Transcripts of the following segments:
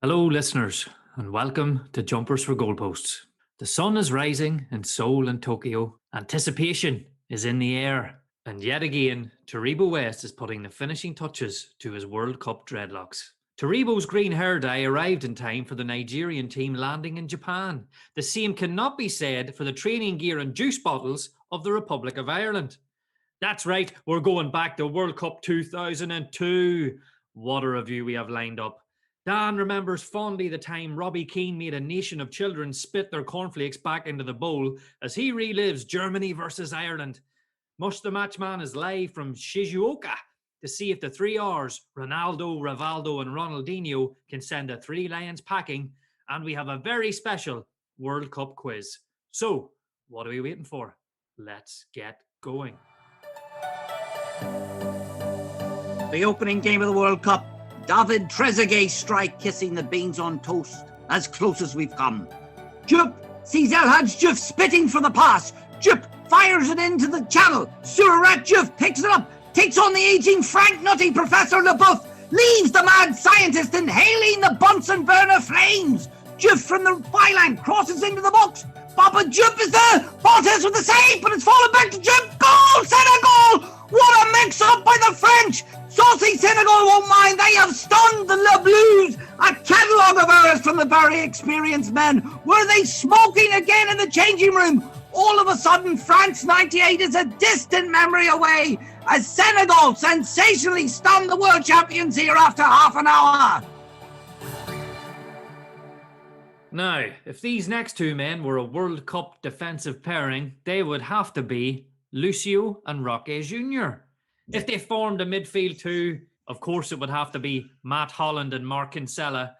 Hello, listeners, and welcome to Jumpers for Goalposts. The sun is rising in Seoul and Tokyo. Anticipation is in the air. And yet again, Taribo West is putting the finishing touches to his World Cup dreadlocks. Taribo's green hair dye arrived in time for the Nigerian team landing in Japan. The same cannot be said for the training gear and juice bottles of the Republic of Ireland. That's right, we're going back to World Cup 2002. What a review we have lined up. Dan remembers fondly the time Roy Keane made a nation of children spit their cornflakes back into the bowl as he relives Germany versus Ireland. Mush the Matchman is live from Shizuoka to see if the three R's, Ronaldo, Rivaldo and Ronaldinho, can send the Three Lions packing, and we have a very special World Cup quiz. So, what are we waiting for? Let's get going. The opening game of the World Cup. David Trezeguet strike kissing the beans on toast. As close as we've come. Jupp sees El Hadj Diouf spitting for the pass. Jupp fires it into the channel. Surat Diouf picks it up. Takes on the aging Frank Nutty Professor Leboeuf. Leaves the mad scientist inhaling the Bunsen burner flames. Diouf from the byline crosses into the box. Papa Diouf is there. Barthez with the save, but it's fallen back to Diouf. Goal! Senegal! What a mix-up by the French! Saucy Senegal won't mind. They have stunned the Le Blues. A catalogue of errors from the very experienced men. Were they smoking again in the changing room? All of a sudden, France 98 is a distant memory away as Senegal sensationally stunned the world champions here after half an hour. Now, if these next two men were a World Cup defensive pairing, they would have to be Lucio and Roque Jr. If they formed a midfield two, of course it would have to be Matt Holland and Mark Kinsella.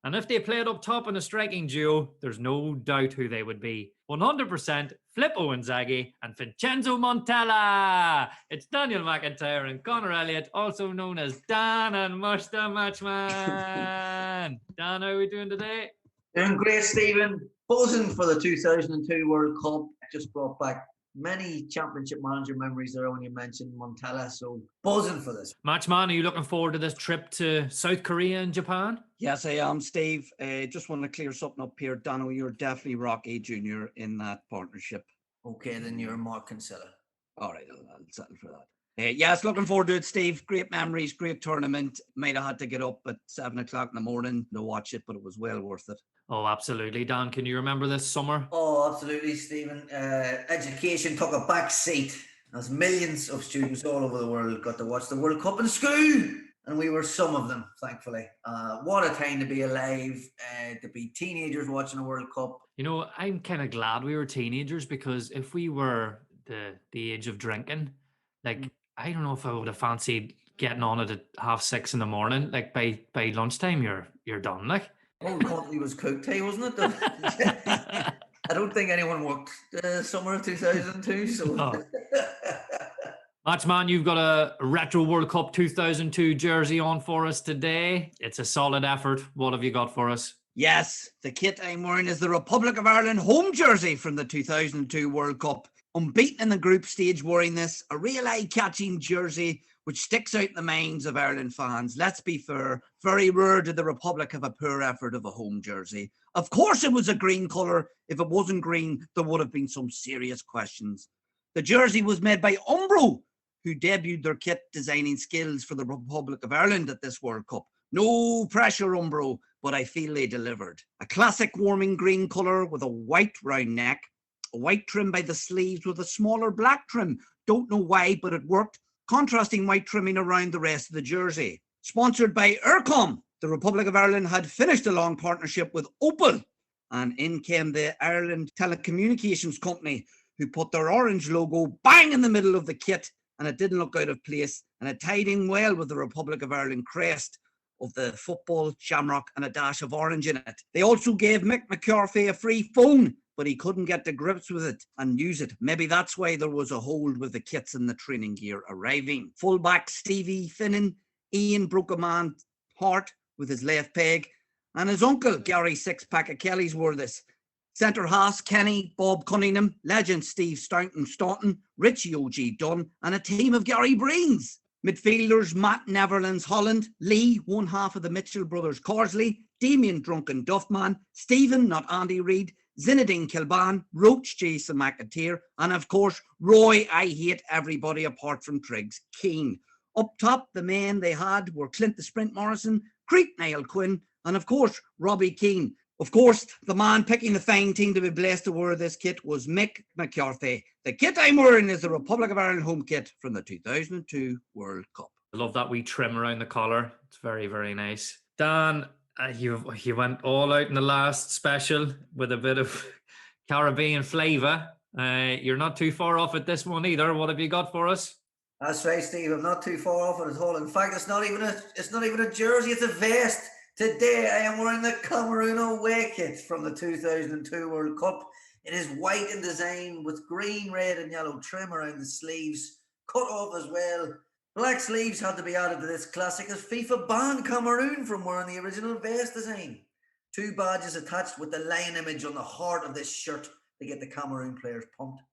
And if they played up top in a striking duo, there's no doubt who they would be. 100% Filippo Inzaghi and Vincenzo Montella. It's Daniel McIntyre and Conor Elliott, also known as Dan and Mush the Matchman. Dan, how are we doing today? Doing great, Stephen. Buzzing for the 2002 World Cup. Just brought back many championship manager memories there when you mentioned Montella, so buzzing for this. Matchman, are you looking forward to this trip to South Korea and Japan? Yes, I am, Steve. Just want to clear something up here. Dano, you're definitely Rocky Jr. in that partnership. Okay, then you're Mark Kinsella. All right, I'll settle for that. Yes, looking forward to it, Steve. Great memories, great tournament. Might have had to get up at 7 o'clock in the morning to watch it, but it was well worth it. Oh, absolutely. Dan, can you remember this summer? Oh, absolutely, Stephen. Education took a back seat as millions of students all over the world got to watch the World Cup in school. And we were some of them, thankfully. What a time to be alive, to be teenagers watching a World Cup. You know, I'm kind of glad we were teenagers because if we were the age of drinking, like, I don't know if I would have fancied getting on it at 6:30 in the morning. Like by lunchtime, you're done. Like, whole country was cooked, hey, wasn't it? I don't think anyone worked summer of 2002. So, Matchman, you've got a retro World Cup 2002 jersey on for us today. It's a solid effort. What have you got for us? Yes, the kit I'm wearing is the Republic of Ireland home jersey from the 2002 World Cup. Unbeaten in the group stage wearing this, a real eye-catching jersey which sticks out in the minds of Ireland fans. Let's be fair, very rare did the Republic have a poor effort of a home jersey. Of course it was a green colour. If it wasn't green, there would have been some serious questions. The jersey was made by Umbro, who debuted their kit designing skills for the Republic of Ireland at this World Cup. No pressure, Umbro, but I feel they delivered. A classic warming green colour with a white round neck, a white trim by the sleeves with a smaller black trim. Don't know why, but it worked. Contrasting white trimming around the rest of the jersey. Sponsored by Eircom, the Republic of Ireland had finished a long partnership with Opel, and in came the Ireland Telecommunications Company, who put their orange logo bang in the middle of the kit, and it didn't look out of place, and it tied in well with the Republic of Ireland crest of the football shamrock and a dash of orange in it. They also gave Mick McCarthy a free phone, but he couldn't get to grips with it and use it. Maybe that's why there was a hold with the kits and the training gear arriving. Fullback Stevie Finnan, Ian broke a man's heart with his left peg, and his uncle Gary Six-Pack of Kelly's wore this. Centre Haas, Kenny, Bob Cunningham, legend Steve Staunton, Richie O.G. Dunn, and a team of Gary Breens. Midfielders Matt Neverland's Holland, Lee, one half of the Mitchell brothers Corsley, Damien Drunken Duffman, Stephen, not Andy Reid, Zinedine Kilban, Roach Jason McAteer, and of course, Roy, I hate everybody apart from Triggs, Keane. Up top, the men they had were Clint the Sprint Morrison, Creek Niall Quinn, and of course, Robbie Keane. Of course, the man picking the fine team to be blessed to wear this kit was Mick McCarthy. The kit I'm wearing is the Republic of Ireland home kit from the 2002 World Cup. I love that wee trim around the collar. It's very, very nice. Dan, you went all out in the last special with a bit of Caribbean flavour. You're not too far off at this one either. What have you got for us? That's right, Steve. I'm not too far off it at all. In fact, it's not even a jersey. It's a vest. Today, I am wearing the Cameroon away kit from the 2002 World Cup. It is white in design with green, red, and yellow trim around the sleeves, cut off as well. Black sleeves had to be added to this classic as FIFA banned Cameroon from wearing the original vest design. 2 badges attached with the lion image on the heart of this shirt to get the Cameroon players pumped.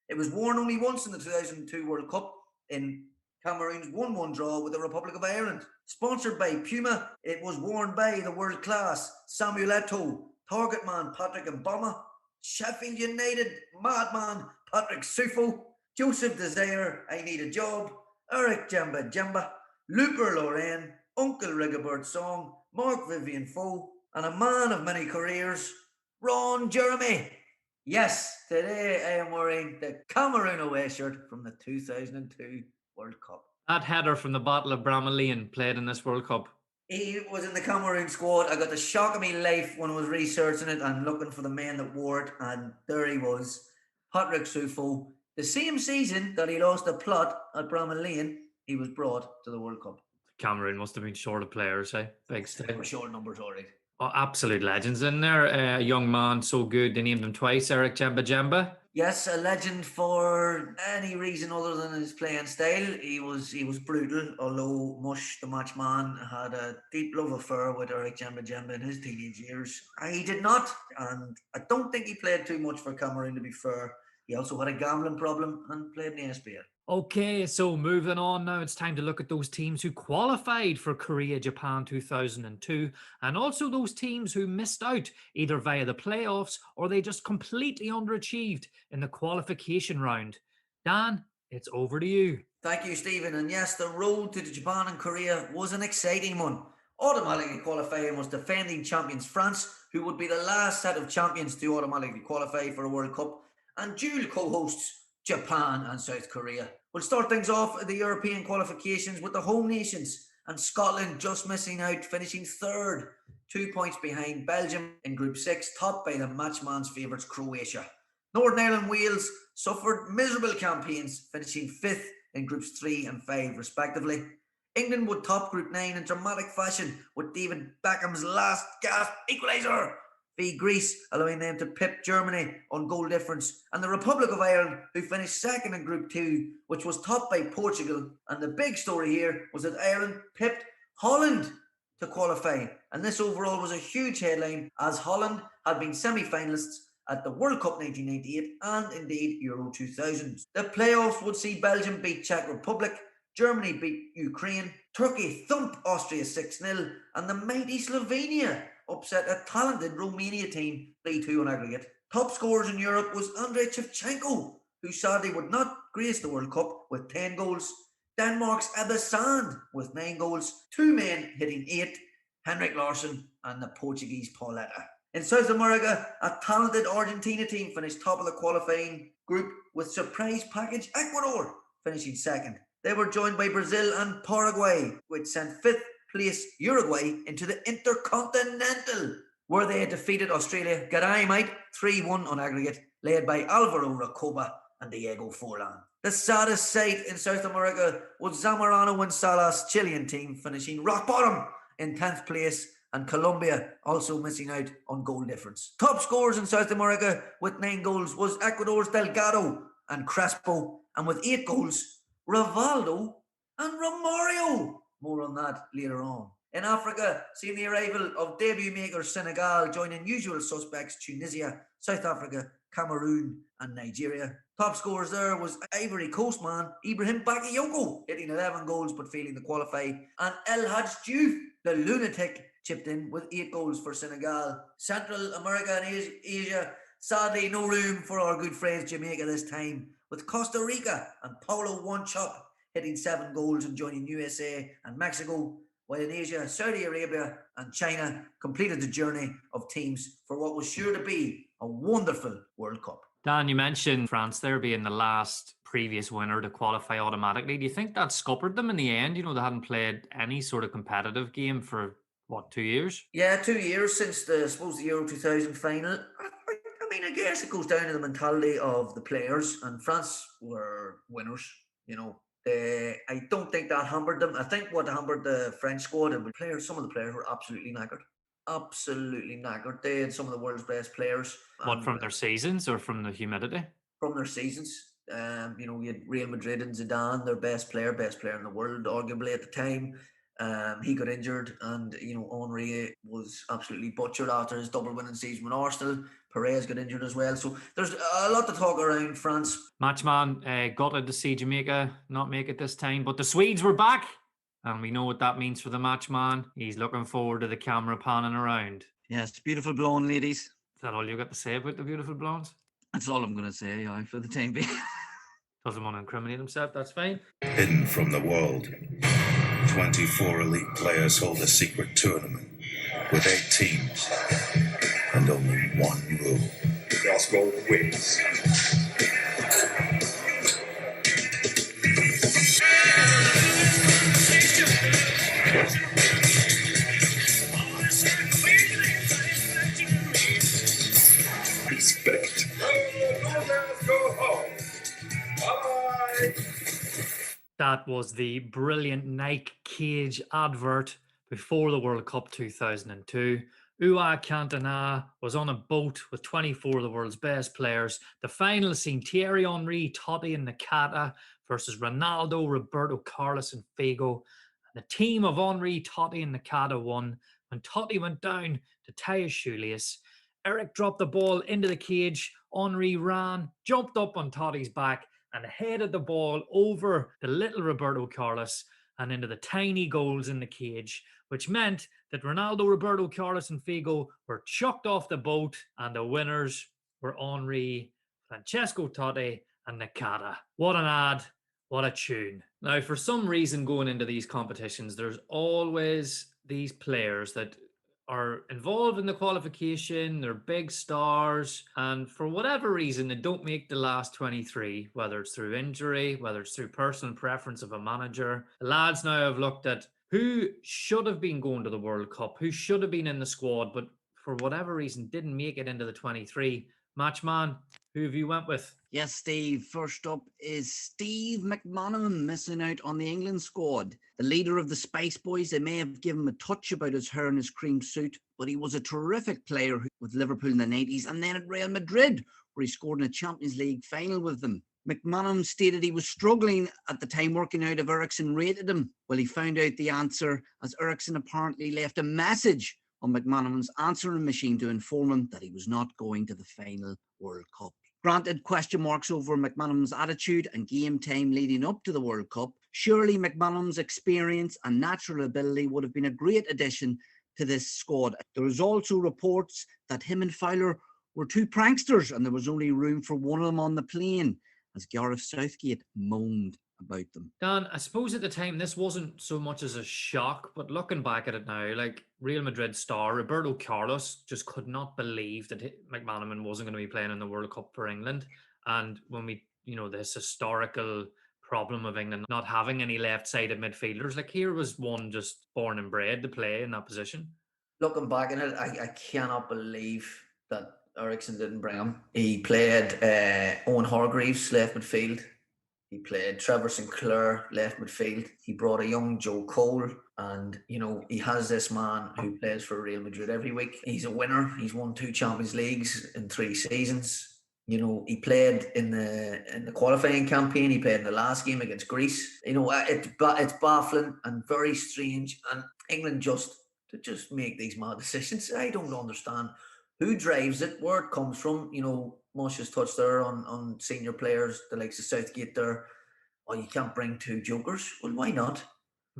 It was worn only once in the 2002 World Cup in Cameroon's 1-1 draw with the Republic of Ireland. Sponsored by Puma, it was worn by the world-class Samuel Eto'o, Target Man Patrick Mboma, Sheffield United madman Patrick Sufo, Joseph Desire, I Need a Job, Eric Jamba Jamba, Looper Lorraine, Uncle Rigobert Song, Mark Vivian Foe, and a man of many careers, Ron Jeremy. Yes, today I am wearing the Cameroon away shirt from the 2002 World Cup. That header from the Battle of Bramallien played in this World Cup. He was in the Cameroon squad. I got the shock of my life when I was researching it and looking for the men that wore it, and there he was, Patrick Sufo. The same season that he lost the plot at Bramallien, he was brought to the World Cup. Cameroon must have been short of players, eh? Big They were short numbers already. Oh, absolute legends in there. A young man, so good. They named him twice, Eric Jamba Jamba. Yes, a legend for any reason other than his playing style. He was brutal, although Mush, the match man, had a deep love affair with Eric Jamba Jamba in his teenage years. He did not, and I don't think he played too much for Cameroon, to be fair. He also had a gambling problem and played in the SPL. Okay, so moving on now, it's time to look at those teams who qualified for Korea, Japan 2002, and also those teams who missed out either via the playoffs or they just completely underachieved in the qualification round. Dan, it's over to you. Thank you, Stephen. And yes, the road to Japan and Korea was an exciting one. Automatically qualifying was defending champions France, who would be the last set of champions to automatically qualify for a World Cup, and dual co-hosts Japan and South Korea. We'll start things off at the European qualifications with the home nations, and Scotland just missing out, finishing third, 2 points behind Belgium in Group 6, topped by the matchman's favourites Croatia. Northern Ireland Wales suffered miserable campaigns, finishing 5th in Groups 3 and 5 respectively. England would top Group 9 in dramatic fashion with David Beckham's last gasp equaliser v Greece, allowing them to pip Germany on goal difference, and the Republic of Ireland, who finished second in Group 2, which was topped by Portugal. And the big story here was that Ireland pipped Holland to qualify, and this overall was a huge headline, as Holland had been semi-finalists at the World Cup 1998 and indeed Euro 2000. The playoffs would see Belgium beat Czech Republic, Germany beat Ukraine, Turkey thump Austria 6-0, and the mighty Slovenia upset a talented Romania team 3-2 on aggregate. Top scorers in Europe was Andrei Shevchenko, who sadly would not grace the World Cup with 10 goals. Denmark's Ebbe Sand with 9 goals, 2 men hitting 8, Henrik Larsson and the Portuguese Pauletta. In South America, a talented Argentina team finished top of the qualifying group with surprise package Ecuador finishing second. They were joined by Brazil and Paraguay, which sent 5th place Uruguay into the Intercontinental, where they had defeated Australia, Garay mate, 3-1 on aggregate, led by Alvaro Recoba and Diego Forlan. The saddest sight in South America was Zamorano and Salas' Chilean team finishing rock bottom in 10th place, and Colombia also missing out on goal difference. Top scorers in South America with 9 goals was Ecuador's Delgado and Crespo, and with 8 goals, Rivaldo and Romario. More on that later on. In Africa, seeing the arrival of debut maker Senegal joining usual suspects Tunisia, South Africa Cameroon and Nigeria. Top scorers there was Ivory Coast man Ibrahim Bakayoko, hitting 11 goals but failing to qualify. And El Hadj Diouf, the lunatic, chipped in with 8 goals for Senegal. Central America and Asia, sadly no room for our good friends Jamaica this time, with Costa Rica and Paulo Wanchop hitting 7 goals and joining USA and Mexico, while in Asia, Saudi Arabia and China completed the journey of teams for what was sure to be a wonderful World Cup. Dan, you mentioned France there being the last previous winner to qualify automatically. Do you think that scuppered them in the end? You know, they hadn't played any sort of competitive game for, 2 years? Yeah, 2 years since the Euro 2000 final. I mean, I guess it goes down to the mentality of the players, and France were winners, you know. I don't think that hampered them. I think what hampered the French squad and the players, some of the players were absolutely knackered. Absolutely knackered. They had some of the world's best players. What, from their seasons or from the humidity? From their seasons. You know, you had Real Madrid and Zidane, their best player in the world, arguably at the time. He got injured, and you know, Henry was absolutely butchered after his double winning season with Arsenal. Perez got injured as well. So there's a lot to talk around France. Matchman gutted to see Jamaica not make it this time, but the Swedes were back, and we know what that means for the matchman. He's looking forward to the camera panning around. Yes, beautiful blonde ladies. Is that all you got to say about the beautiful blondes? That's all I'm going to say, yeah, for the time being. Doesn't want to incriminate himself, that's fine. Hidden from the world, 24 elite players hold a secret tournament with 8 teams and only one rule. The last goal wins. Respect. Go home. Bye. That was the brilliant Nike Cage advert before the World Cup 2002. Ua Cantona was on a boat with 24 of the world's best players. The final seen Thierry Henry, Totti and Nakata versus Ronaldo, Roberto Carlos and Figo. And the team of Henry, Totti and Nakata won. When Totti went down to tie his shoelace, Eric dropped the ball into the cage. Henry ran, jumped up on Totti's back and headed the ball over the little Roberto Carlos and into the tiny goals in the cage, which meant that Ronaldo, Roberto Carlos and Figo were chucked off the boat, and the winners were Henry, Francesco Totti and Nakata. What an ad, what a tune. Now, for some reason going into these competitions, there's always these players that are involved in the qualification, they're big stars, and for whatever reason, they don't make the last 23, whether it's through injury, whether it's through personal preference of a manager. The lads now have looked at who should have been going to the World Cup, who should have been in the squad, but for whatever reason didn't make it into the 23. Matchman, who have you went with? Yes, Steve. First up is Steve McManaman, missing out on the England squad. The leader of the Spice Boys, they may have given him a touch about his hair and his cream suit, but he was a terrific player with Liverpool in the 90s and then at Real Madrid, where he scored in a Champions League final with them. McManaman stated he was struggling at the time working out if Ericsson rated him. Well, he found out the answer as Ericsson apparently left a message on McManaman's answering machine to inform him that he was not going to the final World Cup. Granted, question marks over McManaman's attitude and game time leading up to the World Cup, surely McManaman's experience and natural ability would have been a great addition to this squad. There was also reports that him and Fowler were two pranksters and there was only room for one of them on the plane, as Gareth Southgate moaned about them. Dan, I suppose at the time this wasn't so much as a shock, but looking back at it now, like Real Madrid star Roberto Carlos just could not believe that McManaman wasn't going to be playing in the World Cup for England. And when we, this historical problem of England not having any left-sided midfielders, like here was one just born and bred to play in that position. Looking back at it, I cannot believe that Ericsson didn't bring him. He played Owen Hargreaves left midfield. He played Trevor Sinclair left midfield. He brought a young Joe Cole, and he has this man who plays for Real Madrid every week. He's a winner. He's won 2 Champions Leagues in 3 seasons. He played in the qualifying campaign. He played in the last game against Greece. It's baffling and very strange. And England just make these mad decisions. I don't understand who drives it, where it comes from. Mosh has touched there on senior players, the likes of Southgate there. Oh, you can't bring two jokers. Well, why not?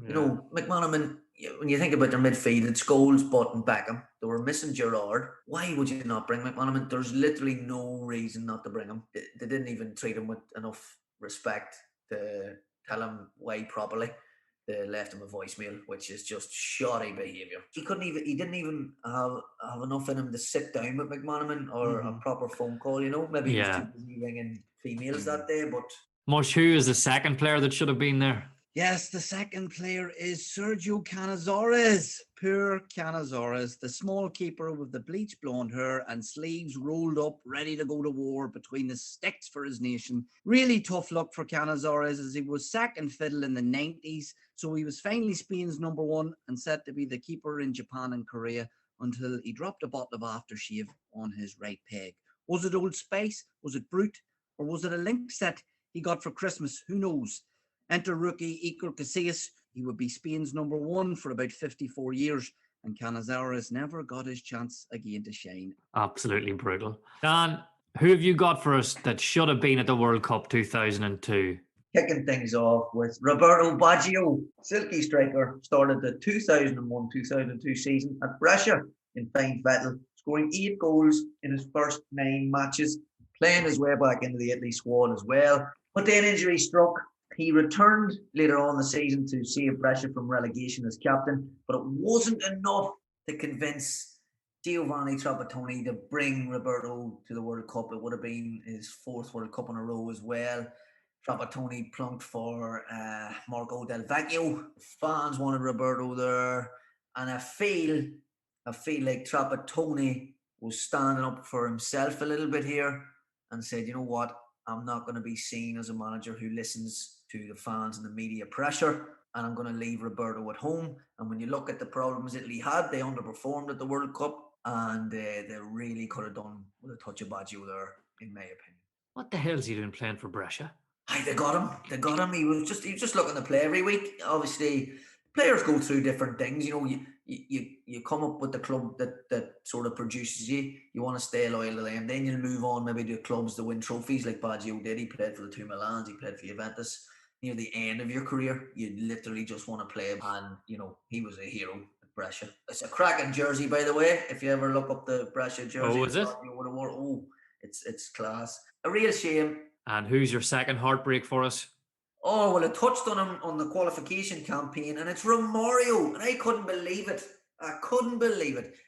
Yeah. You know, McManaman, when you think about their midfield, it's Scholes, Butt and Beckham. They were missing Gerrard. Why would you not bring McManaman? There's literally no reason not to bring him. They didn't even treat him with enough respect to tell him why properly. They left him a voicemail, which is just shoddy behaviour. He didn't even have enough in him to sit down with McManaman or a proper phone call, you know. Maybe he was too busy ringing females that day, but... Mosh, who is the second player that should have been there? Yes, the second player is Sergio Canizares. Poor Canizares, the small keeper with the bleach blonde hair and sleeves rolled up, ready to go to war between the sticks for his nation. Really tough luck for Canizares, as he was second fiddle in the 90s, so he was finally Spain's number one and set to be the keeper in Japan and Korea until he dropped a bottle of aftershave on his right peg. Was it Old Spice? Was it Brute? Or was it a link set he got for Christmas? Who knows? Enter rookie Iker Casillas. He would be Spain's number one for about 54 years, and Canizares never got his chance again to shine. Absolutely brutal. Dan, who have you got for us that should have been at the World Cup 2002? Kicking things off with Roberto Baggio, silky striker, started the 2001-2002 season at Brescia in Fine Vettel, scoring 8 goals in his first 9 matches, playing his way back into the Italy squad as well. But then injury struck. He returned later on the season to save Brescia from relegation as captain, but it wasn't enough to convince Giovanni Trapattoni to bring Roberto to the World Cup. It would have been his 4th World Cup in a row as well. Trapattoni plunked for Marco Del Vecchio. Fans wanted Roberto there, and I feel like Trapattoni was standing up for himself a little bit here and said, you know what, I'm not going to be seen as a manager who listens to the fans and the media pressure, and I'm going to leave Roberto at home. And when you look at the problems Italy had, they underperformed at the World Cup, and they really could have done with a touch of Baggio there, in my opinion. What the hell is he doing playing for Brescia? Aye, they got him. He was just looking to play every week. Obviously, players go through different things. You know, you come up with the club that sort of produces you. You want to stay loyal to them. Then you'll move on maybe to clubs that win trophies like Baggio did. He played for the 2 Milans. He played for Juventus. Near the end of your career, you literally just want to play him. And, you know, he was a hero at Brescia. It's a cracking jersey, by the way. If you ever look up the Brescia jersey. Oh, is it? It's class. A real shame. And who's your second heartbreak for us? Oh, well, I touched on him on the qualification campaign, and it's Romario, and I couldn't believe it.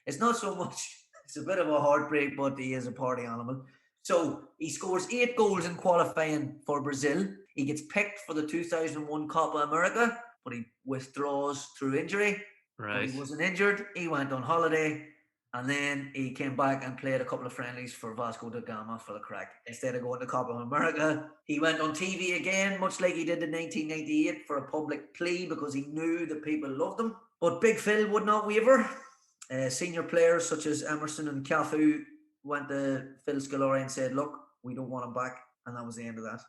It's not so much, it's a bit of a heartbreak, but he is a party animal. So he scores 8 goals in qualifying for Brazil. He gets picked for the 2001 Copa America, but he withdraws through injury. Right. But he wasn't injured. He went on holiday, and then he came back and played a couple of friendlies for Vasco da Gama for the crack. Instead of going to Copa America, he went on TV again, much like he did in 1998 for a public plea because he knew that people loved him. But Big Phil would not waver. Senior players such as Emerson and Cafu went to Phil Scolari and said, look, we don't want him back. And that was the end of that.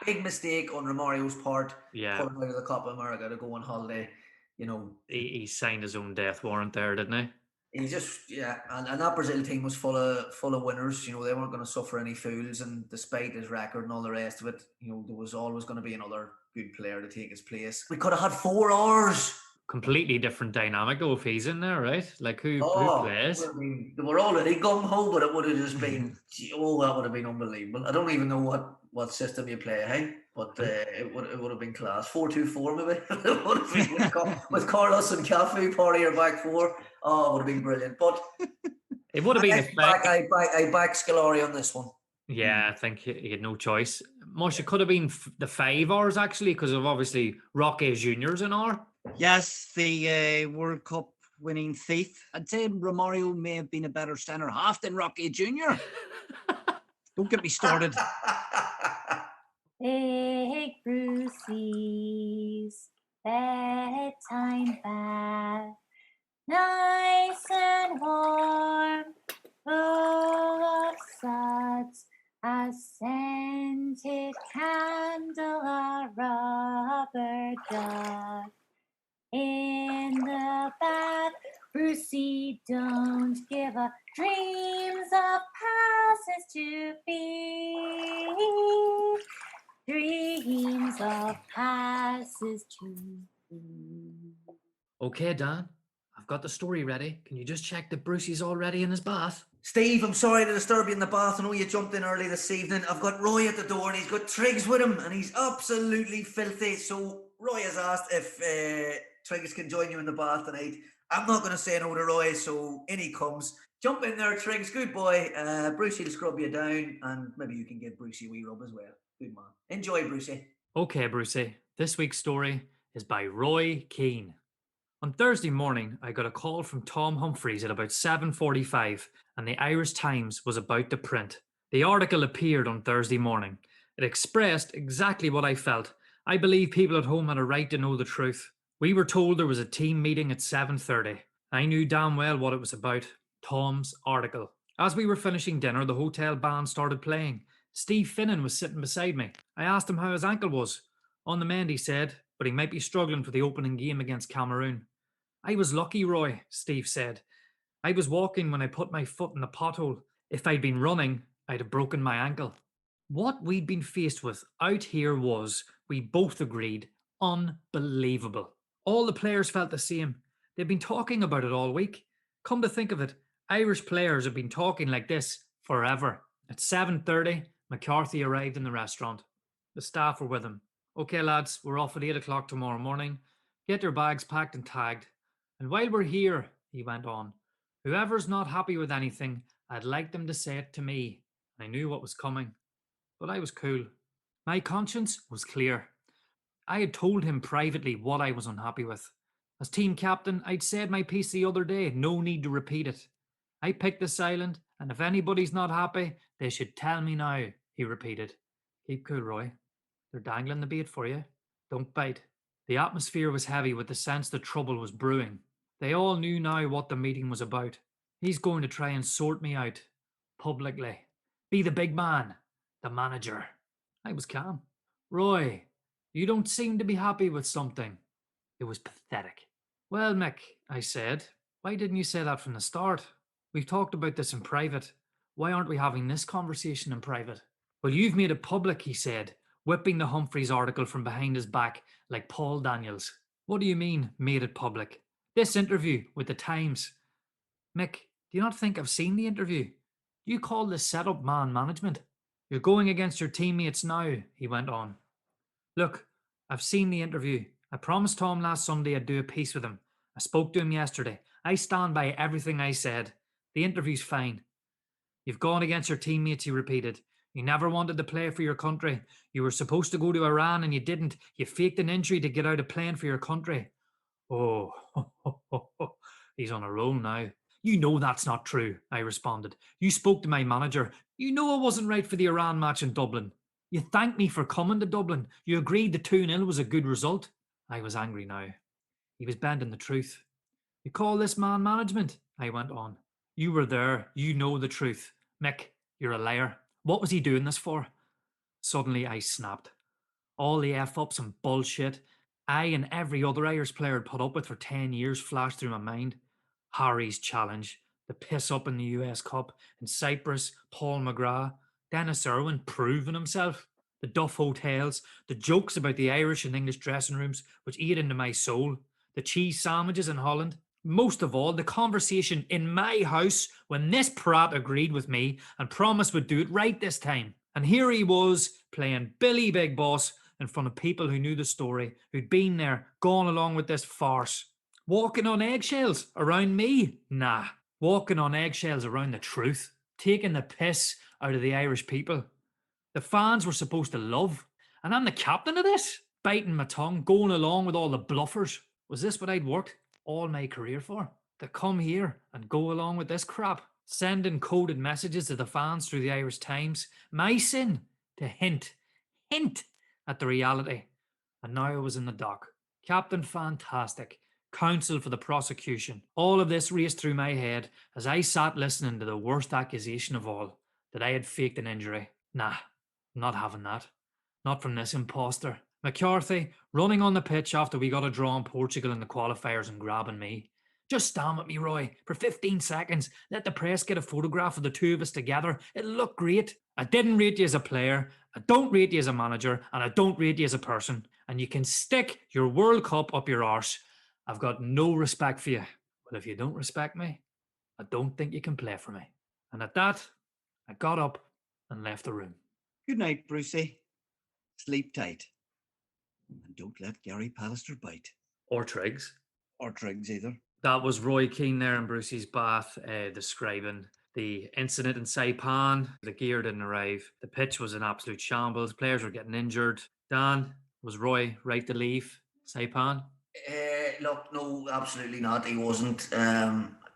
Big mistake on Romario's part. Yeah. Pulling out of the Copa America to go on holiday. You know, He signed his own death warrant there, didn't he? He just, and that Brazil team was full of winners. You know, they weren't going to suffer any fools, and despite his record and all the rest of it, you know, there was always going to be another good player to take his place. We could have had 4 hours. Completely different dynamic though if he's in there, right? Like who plays? They were already gung-ho, but it would have just been, that would have been unbelievable. I don't even know what system you play, hey? But it would have been class. 4-2-4 maybe. It would have been with Carlos and Cafu, party or back 4. Oh, it would have been brilliant. But it would have been I back Scolari on this one. Yeah, I think he had no choice. Mosh, it could have been the 5 hours actually, because of obviously Roque Junior's an hour. Yes, the World Cup winning thief. I'd say Romario may have been a better centre half than Roque Junior. Don't get me started. Big Brucey's bedtime bath, nice and warm, full of suds, a scented candle, a rubber duck. In the bath, Brucey don't give up dreams of passes to be. Dreams of passes to be. Okay, Dan, I've got the story ready. Can you just check that Brucey's already in his bath? Steve, I'm sorry to disturb you in the bath. I know you jumped in early this evening. I've got Roy at the door and he's got Triggs with him and he's absolutely filthy. So Roy has asked if Triggs can join you in the bath tonight. I'm not going to say no to Roy, so in he comes. Jump in there, Triggs. Good boy. Brucey will scrub you down and maybe you can give Brucey a wee rub as well. Good man. Enjoy, Brucey. Okay, Brucey. This week's story is by Roy Keane. On Thursday morning, I got a call from Tom Humphreys at about 7:45 and the Irish Times was about to print. The article appeared on Thursday morning. It expressed exactly what I felt. I believe people at home had a right to know the truth. We were told there was a team meeting at 7:30. I knew damn well what it was about. Tom's article. As we were finishing dinner, the hotel band started playing. Steve Finnan was sitting beside me. I asked him how his ankle was. On the mend, he said, but he might be struggling for the opening game against Cameroon. I was lucky, Roy, Steve said. I was walking when I put my foot in the pothole. If I'd been running, I'd have broken my ankle. What we'd been faced with out here was, we both agreed, unbelievable. All the players felt the same. They've been talking about it all week. Come to think of it, Irish players have been talking like this forever. At 7:30, McCarthy arrived in the restaurant. The staff were with him. Okay, lads, we're off at 8 o'clock tomorrow morning. Get your bags packed and tagged. And while we're here, he went on, whoever's not happy with anything, I'd like them to say it to me. I knew what was coming, but I was cool. My conscience was clear. I had told him privately what I was unhappy with. As team captain, I'd said my piece the other day, no need to repeat it. I picked the silent, and if anybody's not happy, they should tell me now, he repeated. Keep cool, Roy. They're dangling the bait for you. Don't bite. The atmosphere was heavy with the sense that trouble was brewing. They all knew now what the meeting was about. He's going to try and sort me out. Publicly. Be the big man. The manager. I was calm. Roy, you don't seem to be happy with something. It was pathetic. Well, Mick, I said, why didn't you say that from the start? We've talked about this in private. Why aren't we having this conversation in private? Well, you've made it public, he said, whipping the Humphreys article from behind his back like Paul Daniels. What do you mean, made it public? This interview with the Times. Mick, do you not think I've seen the interview? Do you call this setup man management? You're going against your teammates now, he went on. Look, I've seen the interview. I promised Tom last Sunday I'd do a piece with him. I spoke to him yesterday. I stand by everything I said. The interview's fine. You've gone against your teammates, he repeated. You never wanted to play for your country. You were supposed to go to Iran and you didn't. You faked an injury to get out of playing for your country. Oh, he's on a roll now. You know that's not true, I responded. You spoke to my manager. You know I wasn't right for the Iran match in Dublin. You thanked me for coming to Dublin. You agreed the 2-0 was a good result. I was angry now. He was bending the truth. You call this man management? I went on. You were there. You know the truth. Mick, you're a liar. What was he doing this for? Suddenly I snapped. All the F-ups and bullshit I and every other Irish player had put up with for 10 years flashed through my mind. Harry's challenge, the piss up in the US Cup, in Cyprus, Paul McGrath, Dennis Irwin proving himself, the Duff hotels, the jokes about the Irish and English dressing rooms which ate into my soul, the cheese sandwiches in Holland. Most of all, the conversation in my house when this prat agreed with me and promised would do it right this time. And here he was, playing Billy Big Boss in front of people who knew the story, who'd been there, gone along with this farce. Walking on eggshells around me? Nah. Walking on eggshells around the truth. Taking the piss out of the Irish people. The fans were supposed to love. And I'm the captain of this? Biting my tongue, going along with all the bluffers. Was this what I'd worked all my career for? To come here and go along with this crap? Sending coded messages to the fans through the Irish Times? My sin? To hint at the reality. And now I was in the dock. Captain Fantastic. Counsel for the prosecution. All of this raced through my head as I sat listening to the worst accusation of all, that I had faked an injury. Nah, I'm not having that. Not from this imposter. McCarthy running on the pitch after we got a draw in Portugal in the qualifiers and grabbing me. Just stand with me, Roy, for 15 seconds. Let the press get a photograph of the two of us together. It'll look great. I didn't rate you as a player. I don't rate you as a manager. And I don't rate you as a person. And you can stick your World Cup up your arse. I've got no respect for you. But if you don't respect me, I don't think you can play for me. And at that, I got up and left the room. Good night, Brucey. Sleep tight. And don't let Gary Pallister bite. Or Triggs. Or Triggs either. That was Roy Keane there in Brucey's bath, describing the incident in Saipan. The gear didn't arrive. The pitch was in absolute shambles. Players were getting injured. Dan, was Roy right to leave Saipan? Look, no, absolutely not. He wasn't.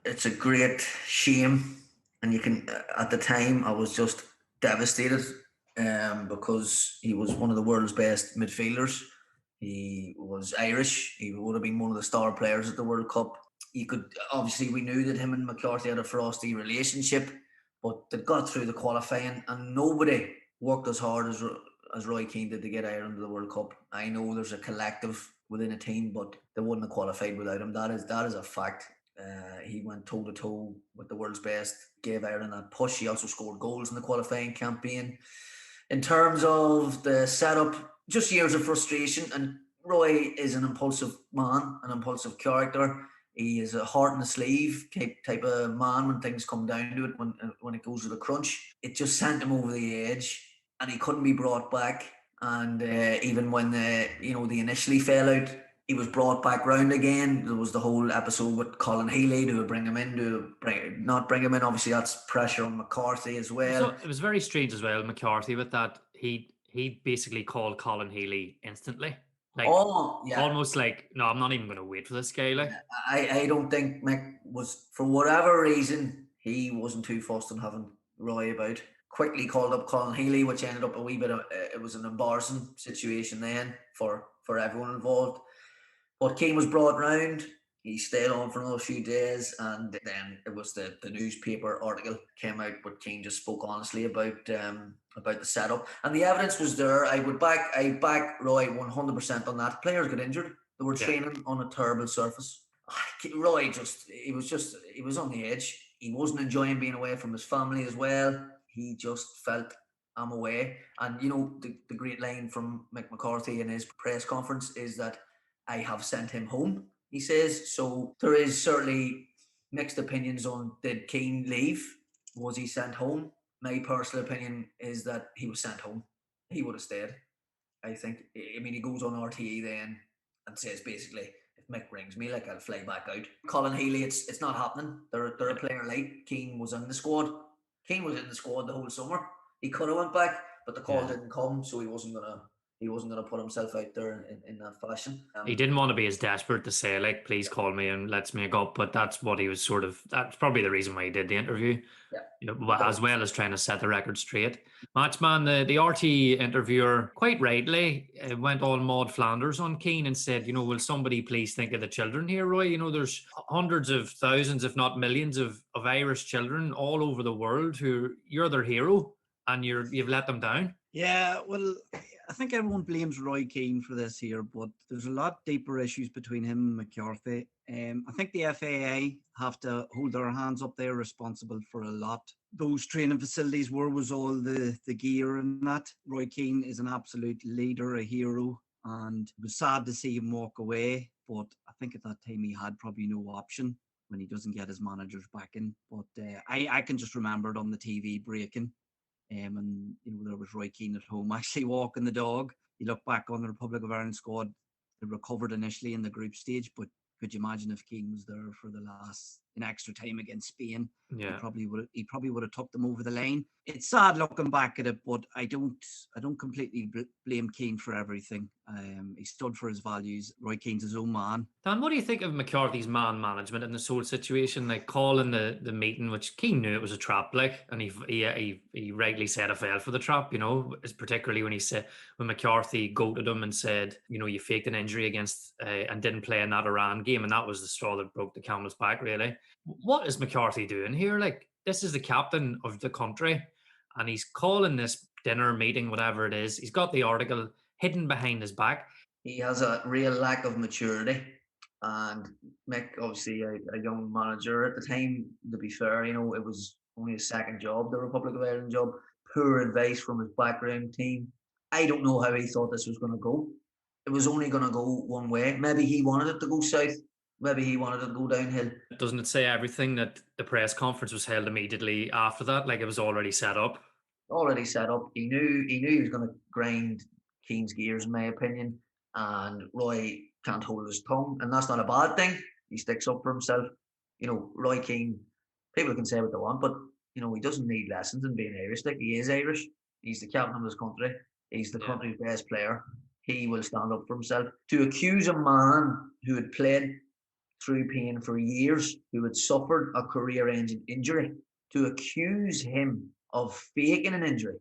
It's a great shame, and you can. At the time, I was just devastated because he was one of the world's best midfielders. He was Irish. He would have been one of the star players at the World Cup. You could obviously, we knew that him and McCarthy had a frosty relationship, but they got through the qualifying, and nobody worked as hard as Roy Keane did to get Ireland to the World Cup. I know there's a collective within a team, but they wouldn't have qualified without him. That is a fact. He went toe to toe with the world's best, gave Ireland that push. He also scored goals in the qualifying campaign. In terms of the setup, just years of frustration. And Roy is an impulsive man, an impulsive character. He is a heart in the sleeve type of man when things come down to it, when it goes to the crunch. It just sent him over the edge, and he couldn't be brought back. And even when they initially fell out, he was brought back round again. There was the whole episode with Colin Healy to bring him in, not bring him in. Obviously, that's pressure on McCarthy as well. So it was very strange as well, McCarthy, with that. He basically called Colin Healy instantly. Like, almost like, no, I'm not even going to wait for this guy. Like, I don't think Mick was, for whatever reason, he wasn't too fussed on having Roy about. Quickly called up Colin Healy, which ended up a wee bit of, it was an embarrassing situation then for everyone involved. But Keane was brought round. He stayed on for another few days, and then it was the newspaper article came out, but Keane just spoke honestly about the setup, and the evidence was there. I back Roy 100% on that. Players got injured. They were training on a terrible surface. Roy he was on the edge. He wasn't enjoying being away from his family as well. He just felt, I'm away. And the great line from Mick McCarthy in his press conference is that I have sent him home, he says. So there is certainly mixed opinions on, did Keane leave? Was he sent home? My personal opinion is that he was sent home. He would have stayed, I think. I mean, he goes on RTE then and says basically, if Mick rings me, I'll fly back out. Colin Healy, it's not happening. They're a player late. Keane was in the squad. Keane was in the squad the whole summer. He could have went back, but the call didn't come, so he wasn't gonna put himself out there in that fashion. He didn't want to be as desperate to say, please call me and let's make up. But that's what he was that's probably the reason why he did the interview. Yeah. As well as trying to set the record straight. Matchman, the RT interviewer, quite rightly, went all Maud Flanders on Keane and said, will somebody please think of the children here, Roy? There's hundreds of thousands, if not millions of Irish children all over the world who you're their hero and you've let them down. Yeah, well, I think everyone blames Roy Keane for this here, but there's a lot deeper issues between him and McCarthy. I think the FAA have to hold their hands up. They're responsible for a lot. Those training facilities, where was all the gear and that? Roy Keane is an absolute leader, a hero, and it was sad to see him walk away. But I think at that time he had probably no option when he doesn't get his managers back in. But I can just remember it on the TV breaking. And there was Roy Keane at home actually walking the dog. You look back on the Republic of Ireland squad, they recovered initially in the group stage, but could you imagine if Keane was there for the last in extra time against Spain? Yeah, he probably would have took them over the line. It's sad looking back at it, but I don't completely blame Keane for everything. He stood for his values. Roy Keane's his own man. Dan, what do you think of McCarthy's man management in this whole situation? Calling the meeting, which Keane knew it was a trap, and he rightly said I fell for the trap. Particularly when McCarthy goated him and said, you faked an injury against and didn't play in that Iran game, and that was the straw that broke the camel's back. Really, what is McCarthy doing here? This is the captain of the country, and he's calling this dinner meeting, whatever it is. He's got the article hidden behind his back. He has a real lack of maturity. And Mick, obviously a young manager at the time, to be fair, it was only his second job, the Republic of Ireland job. Poor advice from his background team. I don't know how he thought this was going to go. It was only going to go one way. Maybe he wanted it to go south. Maybe he wanted it to go downhill. Doesn't it say everything that the press conference was held immediately after that? Like it was already set up? Already set up. He knew he was going to grind Keane's gears, in my opinion. And Roy can't hold his tongue. And that's not a bad thing. He sticks up for himself. Roy Keane, people can say what they want, but, he doesn't need lessons in being Irish. Like, he is Irish. He's the captain of his country. He's the country's best player. He will stand up for himself. To accuse a man who had played through pain for years, who had suffered a career-ending injury, to accuse him of faking an injury,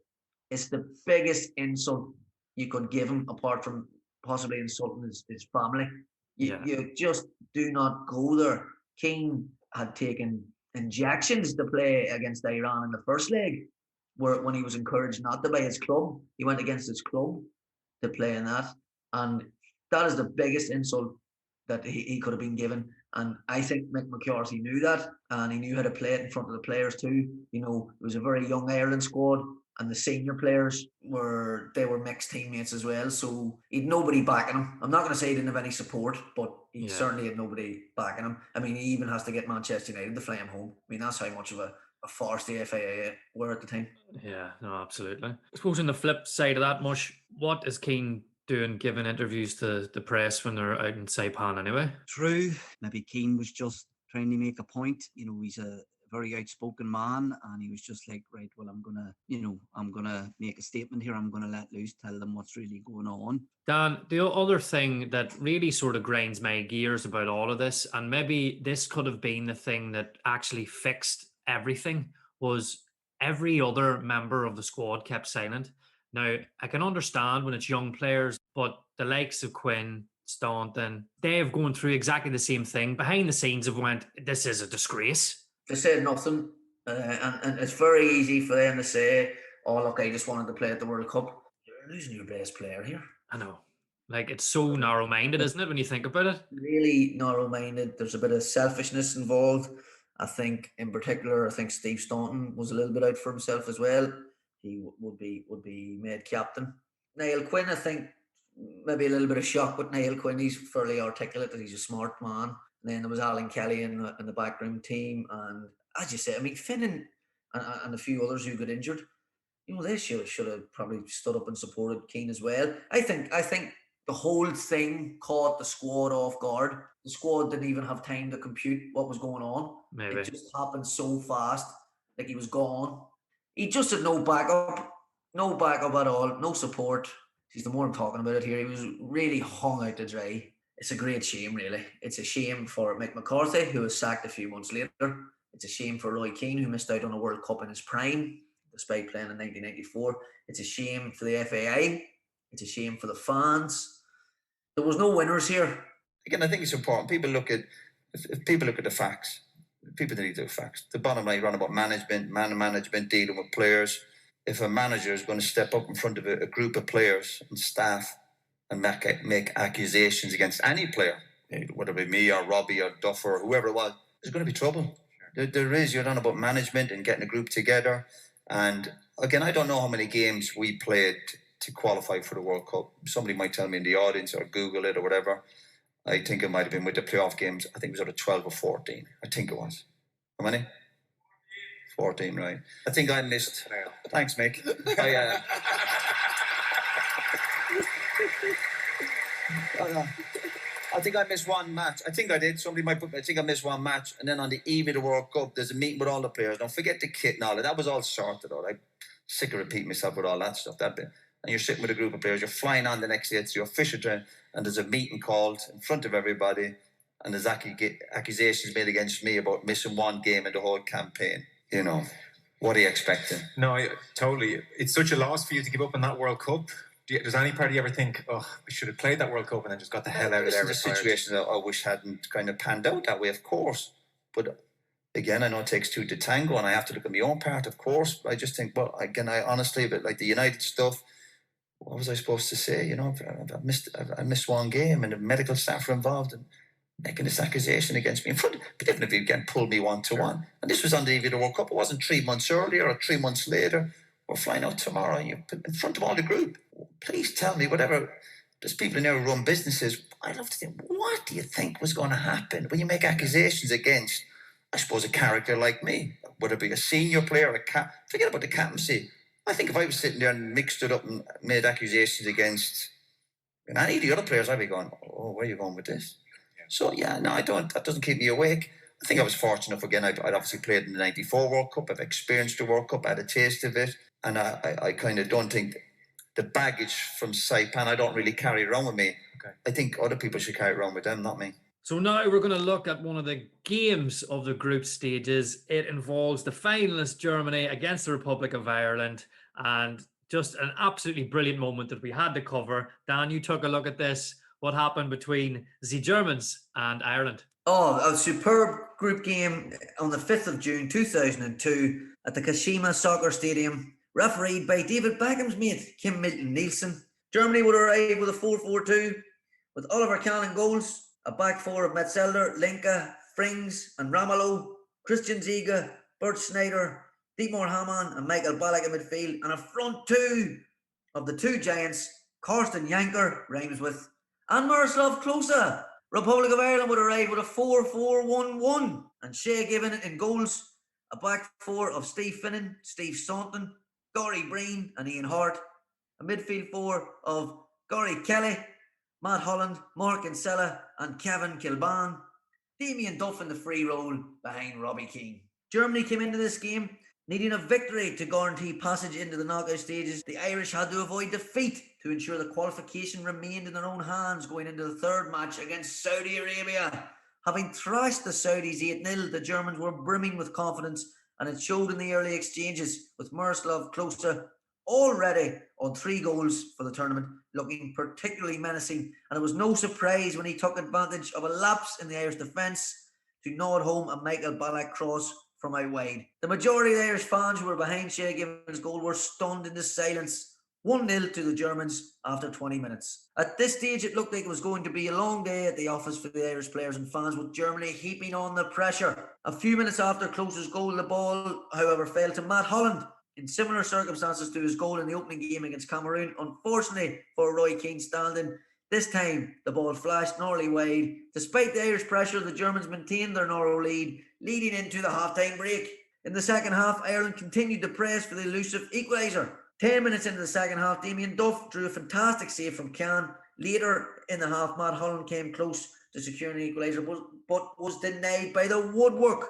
it's the biggest insult you could give him, apart from possibly insulting his family. You just do not go there. Keane had taken injections to play against Iran in the first leg, when he was encouraged not to by his club. He went against his club to play in that. And that is the biggest insult that he could have been given. And I think Mick McCarthy knew that, and he knew how to play it in front of the players too. It was a very young Ireland squad, and the senior players were Mick's teammates as well. So he'd nobody backing him. I'm not going to say he didn't have any support, but he certainly had nobody backing him. I mean, he even has to get Manchester United to fly him home. I mean, that's how much of a farce the FAA were at the time. Yeah, no, absolutely. I suppose on the flip side of that, Mush, what is Keane doing giving interviews to the press when they're out in Saipan anyway? True. Maybe Keane was just trying to make a point. He's a very outspoken man, and he was just like, right, well, I'm gonna make a statement here. I'm gonna let loose, tell them what's really going on. Dan, the other thing that really sort of grinds my gears about all of this, and maybe this could have been the thing that actually fixed everything, was every other member of the squad kept silent. Now, I can understand when it's young players, but the likes of Quinn, Staunton, they have gone through exactly the same thing. Behind the scenes have went, this is a disgrace. They said nothing. And it's very easy for them to say, oh, look, I just wanted to play at the World Cup. You're losing your best player here. I know. Like, it's so narrow-minded, isn't it, when you think about it? Really narrow-minded. There's a bit of selfishness involved. I think, in particular, Steve Staunton was a little bit out for himself as well. He would be made captain. Niall Quinn, I think, maybe a little bit of shock with Niall Quinn. He's fairly articulate, that he's a smart man. And then there was Alan Kelly in the backroom team. And as you say, I mean, Finn and a few others who got injured, they should have probably stood up and supported Keane as well. I think the whole thing caught the squad off guard. The squad didn't even have time to compute what was going on. Maybe. It just happened so fast. Like, he was gone. He just had no backup at all, no support. The more I'm talking about it here, he was really hung out to dry. It's a great shame, really. It's a shame for Mick McCarthy, who was sacked a few months later. It's a shame for Roy Keane, who missed out on a World Cup in his prime, despite playing in 1994. It's a shame for the FAI. It's a shame for the fans. There was no winners here. Again, I think it's important. If people look at the facts. People need the facts. The bottom line, run about management, dealing with players. If a manager is going to step up in front of a group of players and staff and make accusations against any player, whether it be me or Robbie or Duffer or whoever it was, there's going to be trouble. There is. You're on about management and getting a group together. And again, I don't know how many games we played to qualify for the World Cup. Somebody might tell me in the audience or Google it or whatever. I think it might have been with the playoff games. I think it was out of 12 or 14. I think it was. How many? 14, right. I think I missed. Thanks, Mick. I think I missed one match. I think I did. Somebody might put. I think I missed one match. And then on the eve of the World Cup, there's a meeting with all the players. Don't forget the kit and all that. That was all sorted out. I'm sick of repeating myself with all that stuff. That bit. And you're sitting with a group of players. You're flying on the next day to your official train, and there's a meeting called in front of everybody. And there's accusations made against me about missing one game in the whole campaign. What are you expecting? No, totally. It's such a loss for you to give up on that World Cup. Does any part of you ever think, oh, we should have played that World Cup and then just got the hell out of there? There's a situation that I wish hadn't kind of panned out that way, of course. But again, I know it takes two to tango, and I have to look at my own part, of course. But I just think, well, again, I honestly, but like the United stuff, what was I supposed to say? I missed one game, and the medical staff were involved, and making this accusation against me in front, but even if you again pulled me 1-1, and this was on the eve of the World Cup, it wasn't 3 months earlier or 3 months later. We're flying out tomorrow, you put in front of all the group. Please tell me, whatever, there's people in there who run businesses. I'd love to think, what do you think was going to happen when you make accusations against, I suppose, a character like me? Would it be a senior player, forget about the captaincy. I think if I was sitting there and Mick stood up and made accusations against any of the other players, I'd be going, oh, where are you going with this? So, yeah, no, I don't. That doesn't keep me awake. I think I was fortunate enough. Again, I'd obviously played in the 94 World Cup. I've experienced the World Cup. I had a taste of it. And I kind of don't think the baggage from Saipan, I don't really carry around with me. Okay. I think other people should carry it around with them, not me. So now we're going to look at one of the games of the group stages. It involves the finalist Germany against the Republic of Ireland, and just an absolutely brilliant moment that we had to cover. Dan, you took a look at this. What happened between the Germans and Ireland? Oh, a superb group game on the 5th of June 2002 at the Kashima Soccer Stadium, refereed by David Beckham's mate, Kim Milton-Nielsen. Germany would arrive with a 4-4-2 with Oliver Kahn in goals, a back four of Metzelder, Linke, Frings and Ramelow, Christian Ziege, Bert Schneider, Dietmar Hamann and Michael Ballack in midfield, and a front two of the two giants, Karsten Janker, rhymes with, and Miroslav Klose. Republic of Ireland would arrive with a 4-4-1-1, and Shea Given in goals, a back four of Steve Finnan, Steve Staunton, Gary Breen and Ian Hart, a midfield four of Gary Kelly, Matt Holland, Mark Kinsella and Kevin Kilban, Damien Duff in the free role behind Robbie Keane. Germany came into this game needing a victory to guarantee passage into the knockout stages. The Irish had to avoid defeat to ensure the qualification remained in their own hands going into the third match against Saudi Arabia. Having thrashed the Saudis 8-0, the Germans were brimming with confidence, and it showed in the early exchanges, with Miroslav Klose already on 3 goals for the tournament, looking particularly menacing, and it was no surprise when he took advantage of a lapse in the Irish defence to gnaw at home a Michael Ballack cross from out wide. The majority of the Irish fans who were behind Shea Given's goal were stunned into silence. 1-0 to the Germans after 20 minutes. At this stage, it looked like it was going to be a long day at the office for the Irish players and fans, with Germany heaping on the pressure. A few minutes after Klose's goal, the ball, however, fell to Matt Holland in similar circumstances to his goal in the opening game against Cameroon. Unfortunately for Roy Keane standing, this time the ball flashed narrowly wide. Despite the Irish pressure, the Germans maintained their narrow lead, leading into the half-time break. In the second half, Ireland continued to press for the elusive equaliser. 10 minutes into the second half, Damien Duff drew a fantastic save from Kahn. Later in the half, Matt Holland came close to securing an equaliser, but was denied by the woodwork.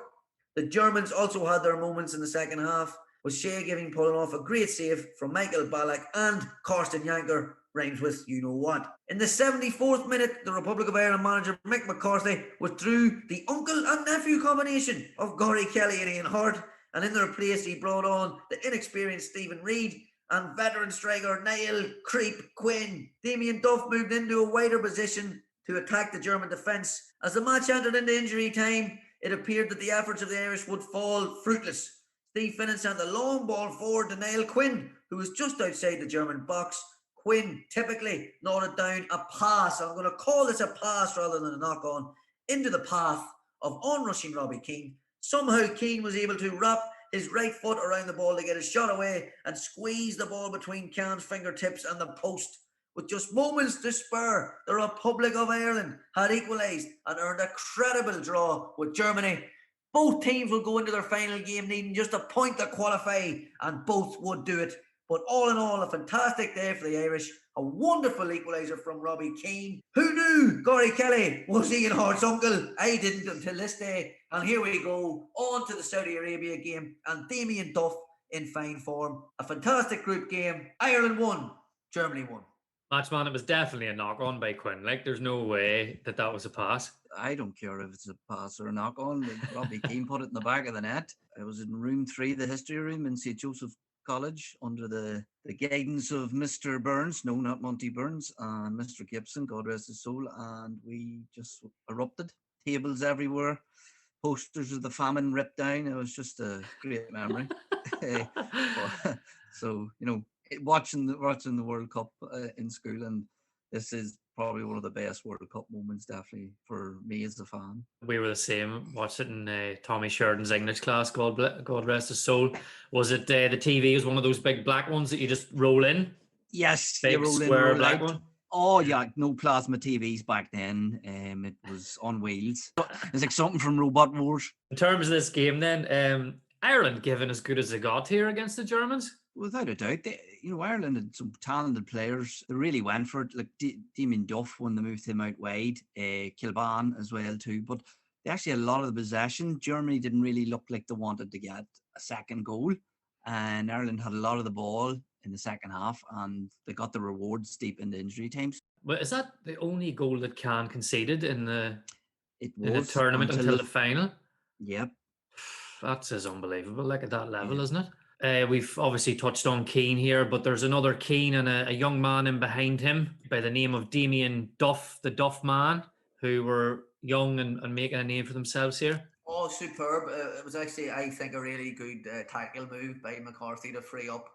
The Germans also had their moments in the second half, with Shea Given pulling off a great save from Michael Ballack and Karsten Janker, rhymes with you know what. In the 74th minute, the Republic of Ireland manager Mick McCarthy withdrew the uncle and nephew combination of Gary Kelly and Ian Hart, and in their place he brought on the inexperienced Stephen Reid and veteran striker Niall Creep Quinn. Damien Duff moved into a wider position to attack the German defence. As the match entered into injury time, it appeared that the efforts of the Irish would fall fruitless. Steve Finnan sent the long ball forward to Niall Quinn, who was just outside the German box. Quinn typically nodded down a pass, I'm going to call this a pass rather than a knock-on, into the path of onrushing Robbie Keane. Somehow Keane was able to wrap his right foot around the ball to get his shot away and squeeze the ball between Cahn's fingertips and the post. With just moments to spare, the Republic of Ireland had equalised and earned a credible draw with Germany. Both teams would go into their final game needing just a point to qualify, and both would do it. But all in all, a fantastic day for the Irish. A wonderful equaliser from Robbie Keane. Who knew Gary Kelly was Ian Hart's uncle? I didn't until this day. And here we go, on to the Saudi Arabia game, and Damien Duff in fine form. A fantastic group game. Ireland won, Germany won. Matchman, it was definitely a knock-on by Quinn. Like, there's no way that was a pass. I don't care if it's a pass or a knock-on. Robbie Keane put it in the back of the net. It was in room 3, the history room in St. Joseph College, under the guidance of Mr. Burns, no, not Monty Burns, and Mr. Gibson, God rest his soul, and we just erupted. Tables everywhere, posters of the famine ripped down. It was just a great memory. So, you know, watching the World Cup in school, and this is probably one of the best World Cup moments, definitely, for me as a fan. We were the same. Watched it in Tommy Sheridan's English class. God rest his soul. Was it the TV was one of those big black ones that you just roll in? Yes, Big you roll in, square roll black out. one. Oh yeah, no plasma TVs back then. It was on wheels. It's like something from Robot Wars. In terms of this game, then Ireland given as good as they got here against the Germans. Without a doubt, Ireland had some talented players. They really went for it. Like Damien Duff when they moved him out wide, Kilban as well too. But they actually had a lot of the possession. Germany didn't really look like they wanted to get a second goal, and Ireland had a lot of the ball in the second half, and they got the rewards deep into injury times. But is that the only goal that Can conceded in the It in the was tournament until the final? Yep. That's unbelievable. Like at that level, isn't it? We've obviously touched on Keane here, but there's another Keane and a young man in behind him by the name of Damien Duff, the Duff man, who were young and making a name for themselves here. Oh, superb! It was actually, I think, a really good tackle move by McCarthy to free up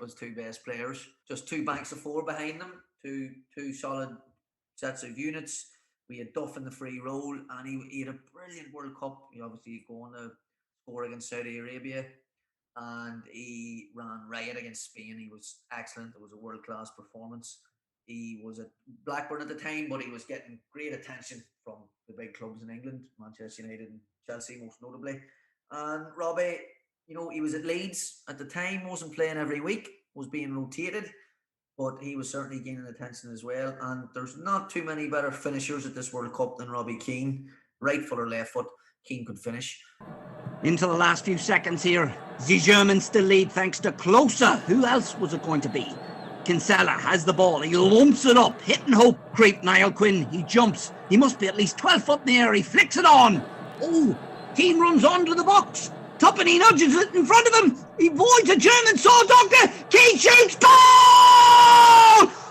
his two best players. Just two banks of four behind them, two solid sets of units. We had Duff in the free role, and he had a brilliant World Cup. He obviously going to score against Saudi Arabia, and he ran riot against Spain. He was excellent. It was a world-class performance. He was at Blackburn at the time, but he was getting great attention from the big clubs in England, Manchester United and Chelsea most notably. And Robbie, he was at Leeds at the time, wasn't playing every week, was being rotated, but he was certainly gaining attention as well. And there's not too many better finishers at this World Cup than Robbie Keane. Right foot or left foot, Keane could finish. Into the last few seconds here. The Germans still lead thanks to Closer. Who else was it going to be? Kinsella has the ball. He lumps it up. Hit and hope. Creep Niall Quinn. He jumps. He must be at least 12 foot in the air. He flicks it on. Oh, Keane runs onto the box. Tuppeny nudges it in front of him. He avoids a German saw doctor. Keane shoots. Goal!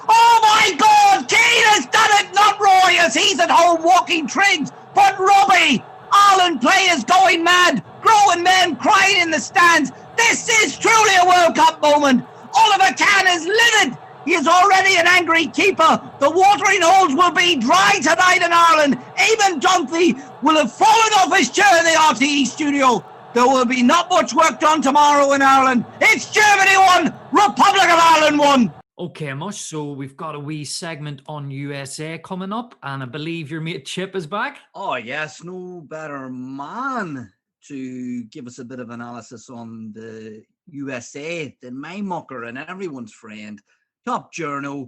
Oh my God! Keane has done it, not Roy, as he's at home walking trigs. But Robbie, Ireland players going mad. Growing men crying in the stands. This is truly a World Cup moment. Oliver Kahn is livid. He is already an angry keeper. The watering holes will be dry tonight in Ireland. Eamon Dunphy will have fallen off his chair in the RTE studio. There will be not much work done tomorrow in Ireland. It's Germany 1, Republic of Ireland 1. Okay, Mush, so we've got a wee segment on USA coming up, and I believe your mate Chip is back. Oh yes, no better man to give us a bit of analysis on the USA than my mucker and everyone's friend, top journo,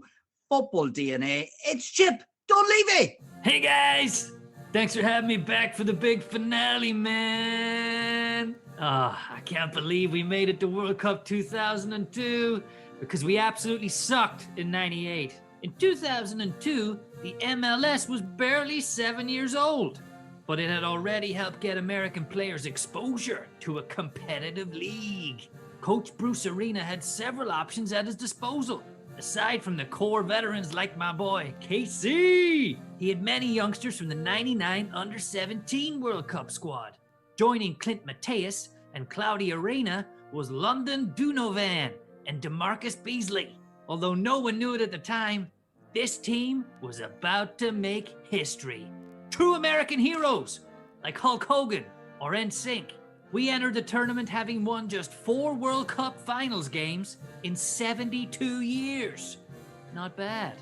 football DNA. It's Chip Dunleavy. Hey guys, thanks for having me back for the big finale, man. I can't believe we made it to World Cup 2002 because we absolutely sucked in 98. In 2002, the MLS was barely 7 years old, but it had already helped get American players exposure to a competitive league. Coach Bruce Arena had several options at his disposal. Aside from the core veterans like my boy, KC, he had many youngsters from the 99 Under-17 World Cup squad. Joining Clint Mateus and Claudia Reyna was London Dunovan and DeMarcus Beasley. Although no one knew it at the time, this team was about to make history. True American heroes like Hulk Hogan or NSYNC. We entered the tournament having won just 4 World Cup finals games in 72 years. Not bad,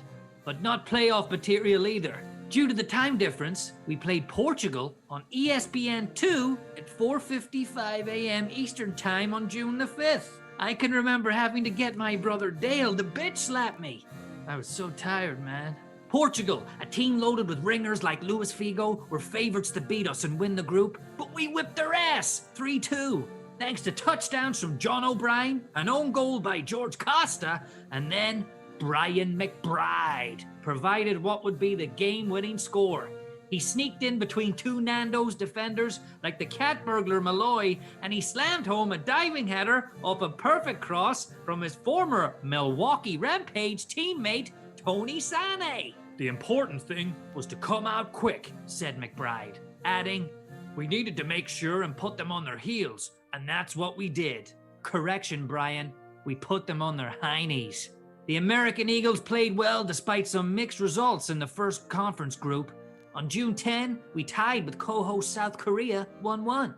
but not playoff material either. Due to the time difference, we played Portugal on ESPN2 at 4:55 a.m. Eastern Time on June the 5th. I can remember having to get my brother Dale to bitch slap me. I was so tired, man. Portugal, a team loaded with ringers like Luis Figo, were favourites to beat us and win the group, but we whipped their ass 3-2. Thanks to touchdowns from John O'Brien, an own goal by George Costa, and then Brian McBride provided what would be the game-winning score. He sneaked in between 2 Nando's defenders like the cat burglar Malloy, and he slammed home a diving header off a perfect cross from his former Milwaukee Rampage teammate, Tony Sane. The important thing was to come out quick, said McBride, adding, "We needed to make sure and put them on their heels, and that's what we did." Correction, Brian, we put them on their heinies. The American Eagles played well despite some mixed results in the first conference group. On June 10, we tied with co-host South Korea 1-1.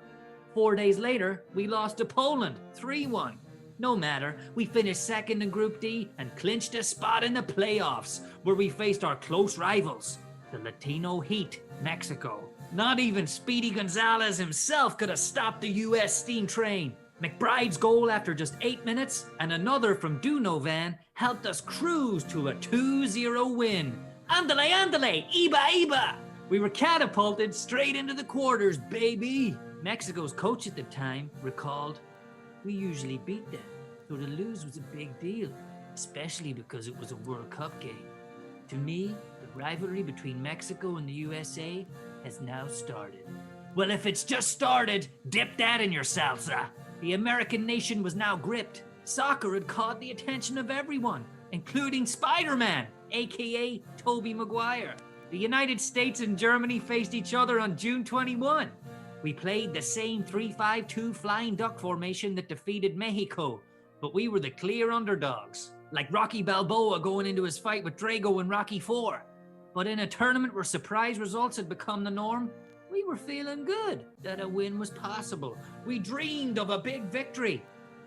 4 days later, we lost to Poland 3-1. No matter, we finished second in Group D and clinched a spot in the playoffs, where we faced our close rivals, the Latino Heat, Mexico. Not even Speedy Gonzalez himself could have stopped the US steam train. McBride's goal after just 8 minutes and another from Dunovan helped us cruise to a 2-0 win. Andale, andale, Iba, Iba! We were catapulted straight into the quarters, baby. Mexico's coach at the time recalled, "We usually beat them, so to lose was a big deal, especially because it was a World Cup game. To me, the rivalry between Mexico and the USA has now started." Well, if it's just started, dip that in your salsa. The American nation was now gripped. Soccer had caught the attention of everyone, including Spider-Man, aka Tobey Maguire. The United States and Germany faced each other on June 21. We played the same 3-5-2 flying duck formation that defeated Mexico, but we were the clear underdogs, like Rocky Balboa going into his fight with Drago in Rocky IV. But in a tournament where surprise results had become the norm, we were feeling good that a win was possible. We dreamed of a big victory,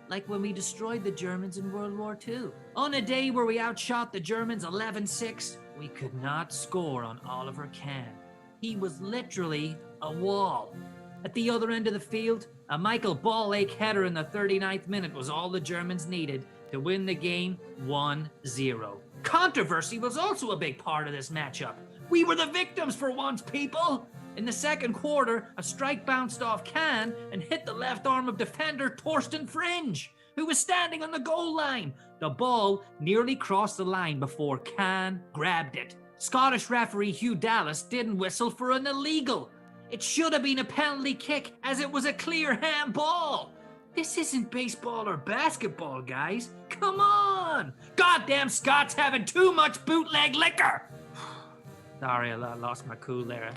like when we destroyed the Germans in World War II. On a day where we outshot the Germans 11-6, we could not score on Oliver Kahn. He was literally a wall. At the other end of the field, a Michael Ball-Ache header in the 39th minute was all the Germans needed to win the game 1-0. Controversy was also a big part of this matchup. We were the victims for once, people. In the second quarter, a strike bounced off Kahn and hit the left arm of defender Torsten Fringe, who was standing on the goal line. The ball nearly crossed the line before Kahn grabbed it. Scottish referee Hugh Dallas didn't whistle for an illegal. It should have been a penalty kick, as it was a clear handball. This isn't baseball or basketball, guys. Come on! Goddamn Scots having too much bootleg liquor! Sorry, I lost my cool there.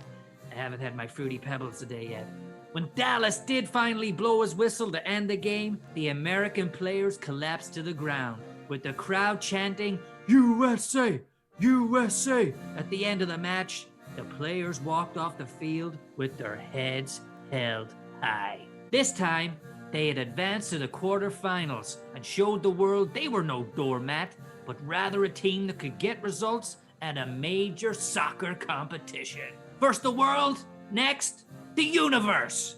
I haven't had my Fruity Pebbles today yet. When Dallas did finally blow his whistle to end the game, the American players collapsed to the ground, with the crowd chanting, "USA! USA!" At the end of the match, the players walked off the field with their heads held high. This time, they had advanced to the quarterfinals and showed the world they were no doormat, but rather a team that could get results at a major soccer competition. First the world, next the universe.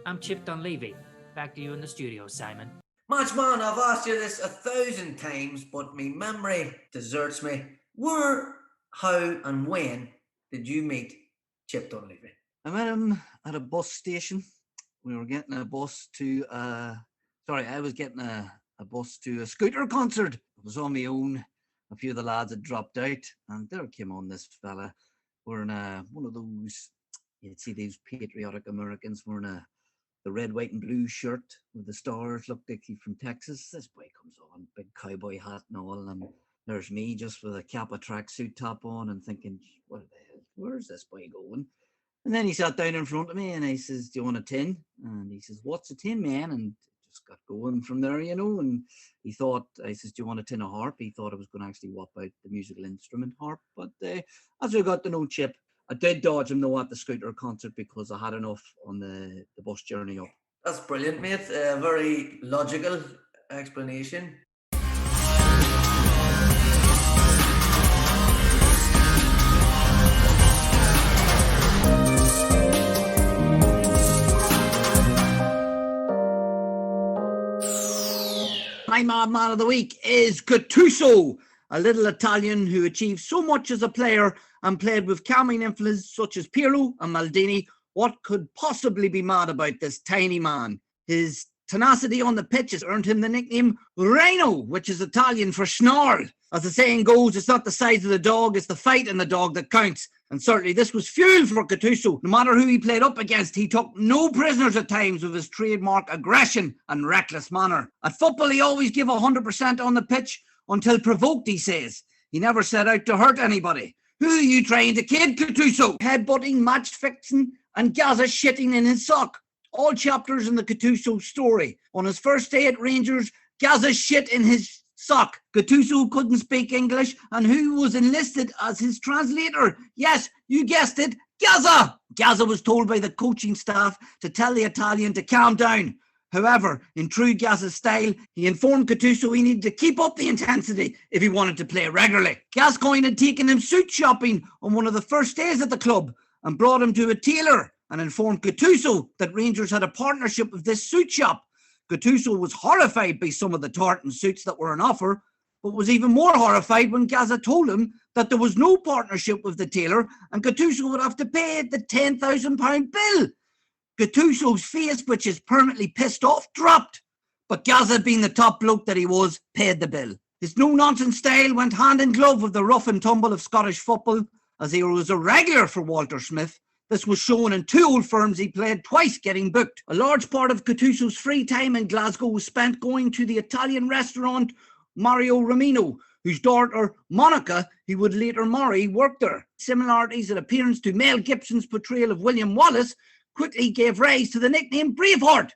I'm Chip Dunleavy. Back to you in the studio, Simon. Matchman, I've asked you this 1,000 times, but my memory deserts me. Where, how, and when did you meet Chip Dunleavy? I met him at a bus station. We were getting a bus to I was getting a bus to a Scooter concert. I was on my own. A few of the lads had dropped out, and there came on this fella wearing one of those, you'd see these patriotic Americans wearing the red, white, and blue shirt with the stars, looked like he's from Texas. This boy comes on, big cowboy hat and all, and there's me just with a Kappa tracksuit top on and thinking, what the hell, where's this boy going? And then he sat down in front of me and he says, "Do you want a tin?" And he says, "What's a tin, man?" And just got going from there, you know. And he thought, I says, "Do you want a tin of harp?" He thought I was going to actually whop out the musical instrument harp. But as we got to know Chip, I did dodge him though at the Scooter concert because I had enough on the bus journey up. That's brilliant, mate. A very logical explanation. My mad man of the week is Gattuso, a little Italian who achieved so much as a player and played with calming influences such as Pirlo and Maldini. What could possibly be mad about this tiny man? His tenacity on the pitch has earned him the nickname Rhino, which is Italian for snarl. As the saying goes, it's not the size of the dog, it's the fight in the dog that counts. And certainly this was fuel for Gattuso. No matter who he played up against, he took no prisoners at times with his trademark aggression and reckless manner. At football, he always gave 100% on the pitch until provoked, he says. He never set out to hurt anybody. Who are you trying to kid, Gattuso? Headbutting, match fixing, and Gazza shitting in his sock. All chapters in the Gattuso story. On his first day at Rangers, Gazza shit in his Sock. Gattuso couldn't speak English, and who was enlisted as his translator? Yes, you guessed it, Gazza. Gazza was told by the coaching staff to tell the Italian to calm down. However, in true Gazza style, he informed Gattuso he needed to keep up the intensity if he wanted to play regularly. Gascoigne had taken him suit shopping on one of the first days at the club and brought him to a tailor and informed Gattuso that Rangers had a partnership with this suit shop. Gattuso was horrified by some of the tartan suits that were on offer, but was even more horrified when Gazza told him that there was no partnership with the tailor and Gattuso would have to pay the £10,000 bill. Gattuso's face, which is permanently pissed off, dropped. But Gazza, being the top bloke that he was, paid the bill. His no-nonsense style went hand in glove with the rough and tumble of Scottish football, as he was a regular for Walter Smith. This was shown in 2 old firms he played, twice getting booked. A large part of Gattuso's free time in Glasgow was spent going to the Italian restaurant Mario Romino, whose daughter, Monica, he would later marry, worked there. Similarities in appearance to Mel Gibson's portrayal of William Wallace quickly gave rise to the nickname Braveheart.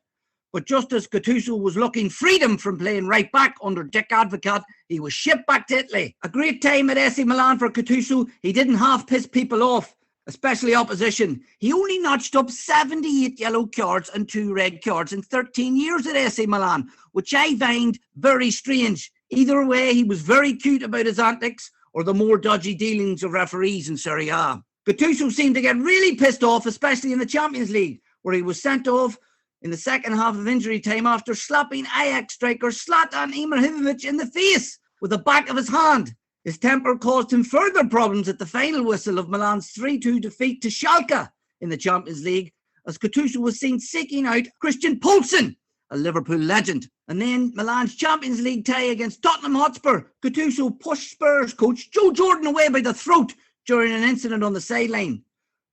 But just as Gattuso was looking freedom from playing right back under Dick Advocaat, he was shipped back to Italy. A great time at AC Milan for Gattuso. He didn't half piss people off, especially opposition. He only notched up 78 yellow cards and 2 red cards in 13 years at AC Milan, which I find very strange. Either way, he was very cute about his antics or the more dodgy dealings of referees in Serie A. Gattuso seemed to get really pissed off, especially in the Champions League, where he was sent off in the second half of injury time after slapping Ajax striker Zlatan Ibrahimovic in the face with the back of his hand. His temper caused him further problems at the final whistle of Milan's 3-2 defeat to Schalke in the Champions League, as Gattuso was seen seeking out Christian Poulsen, a Liverpool legend. And then Milan's Champions League tie against Tottenham Hotspur, Gattuso pushed Spurs coach Joe Jordan away by the throat during an incident on the sideline.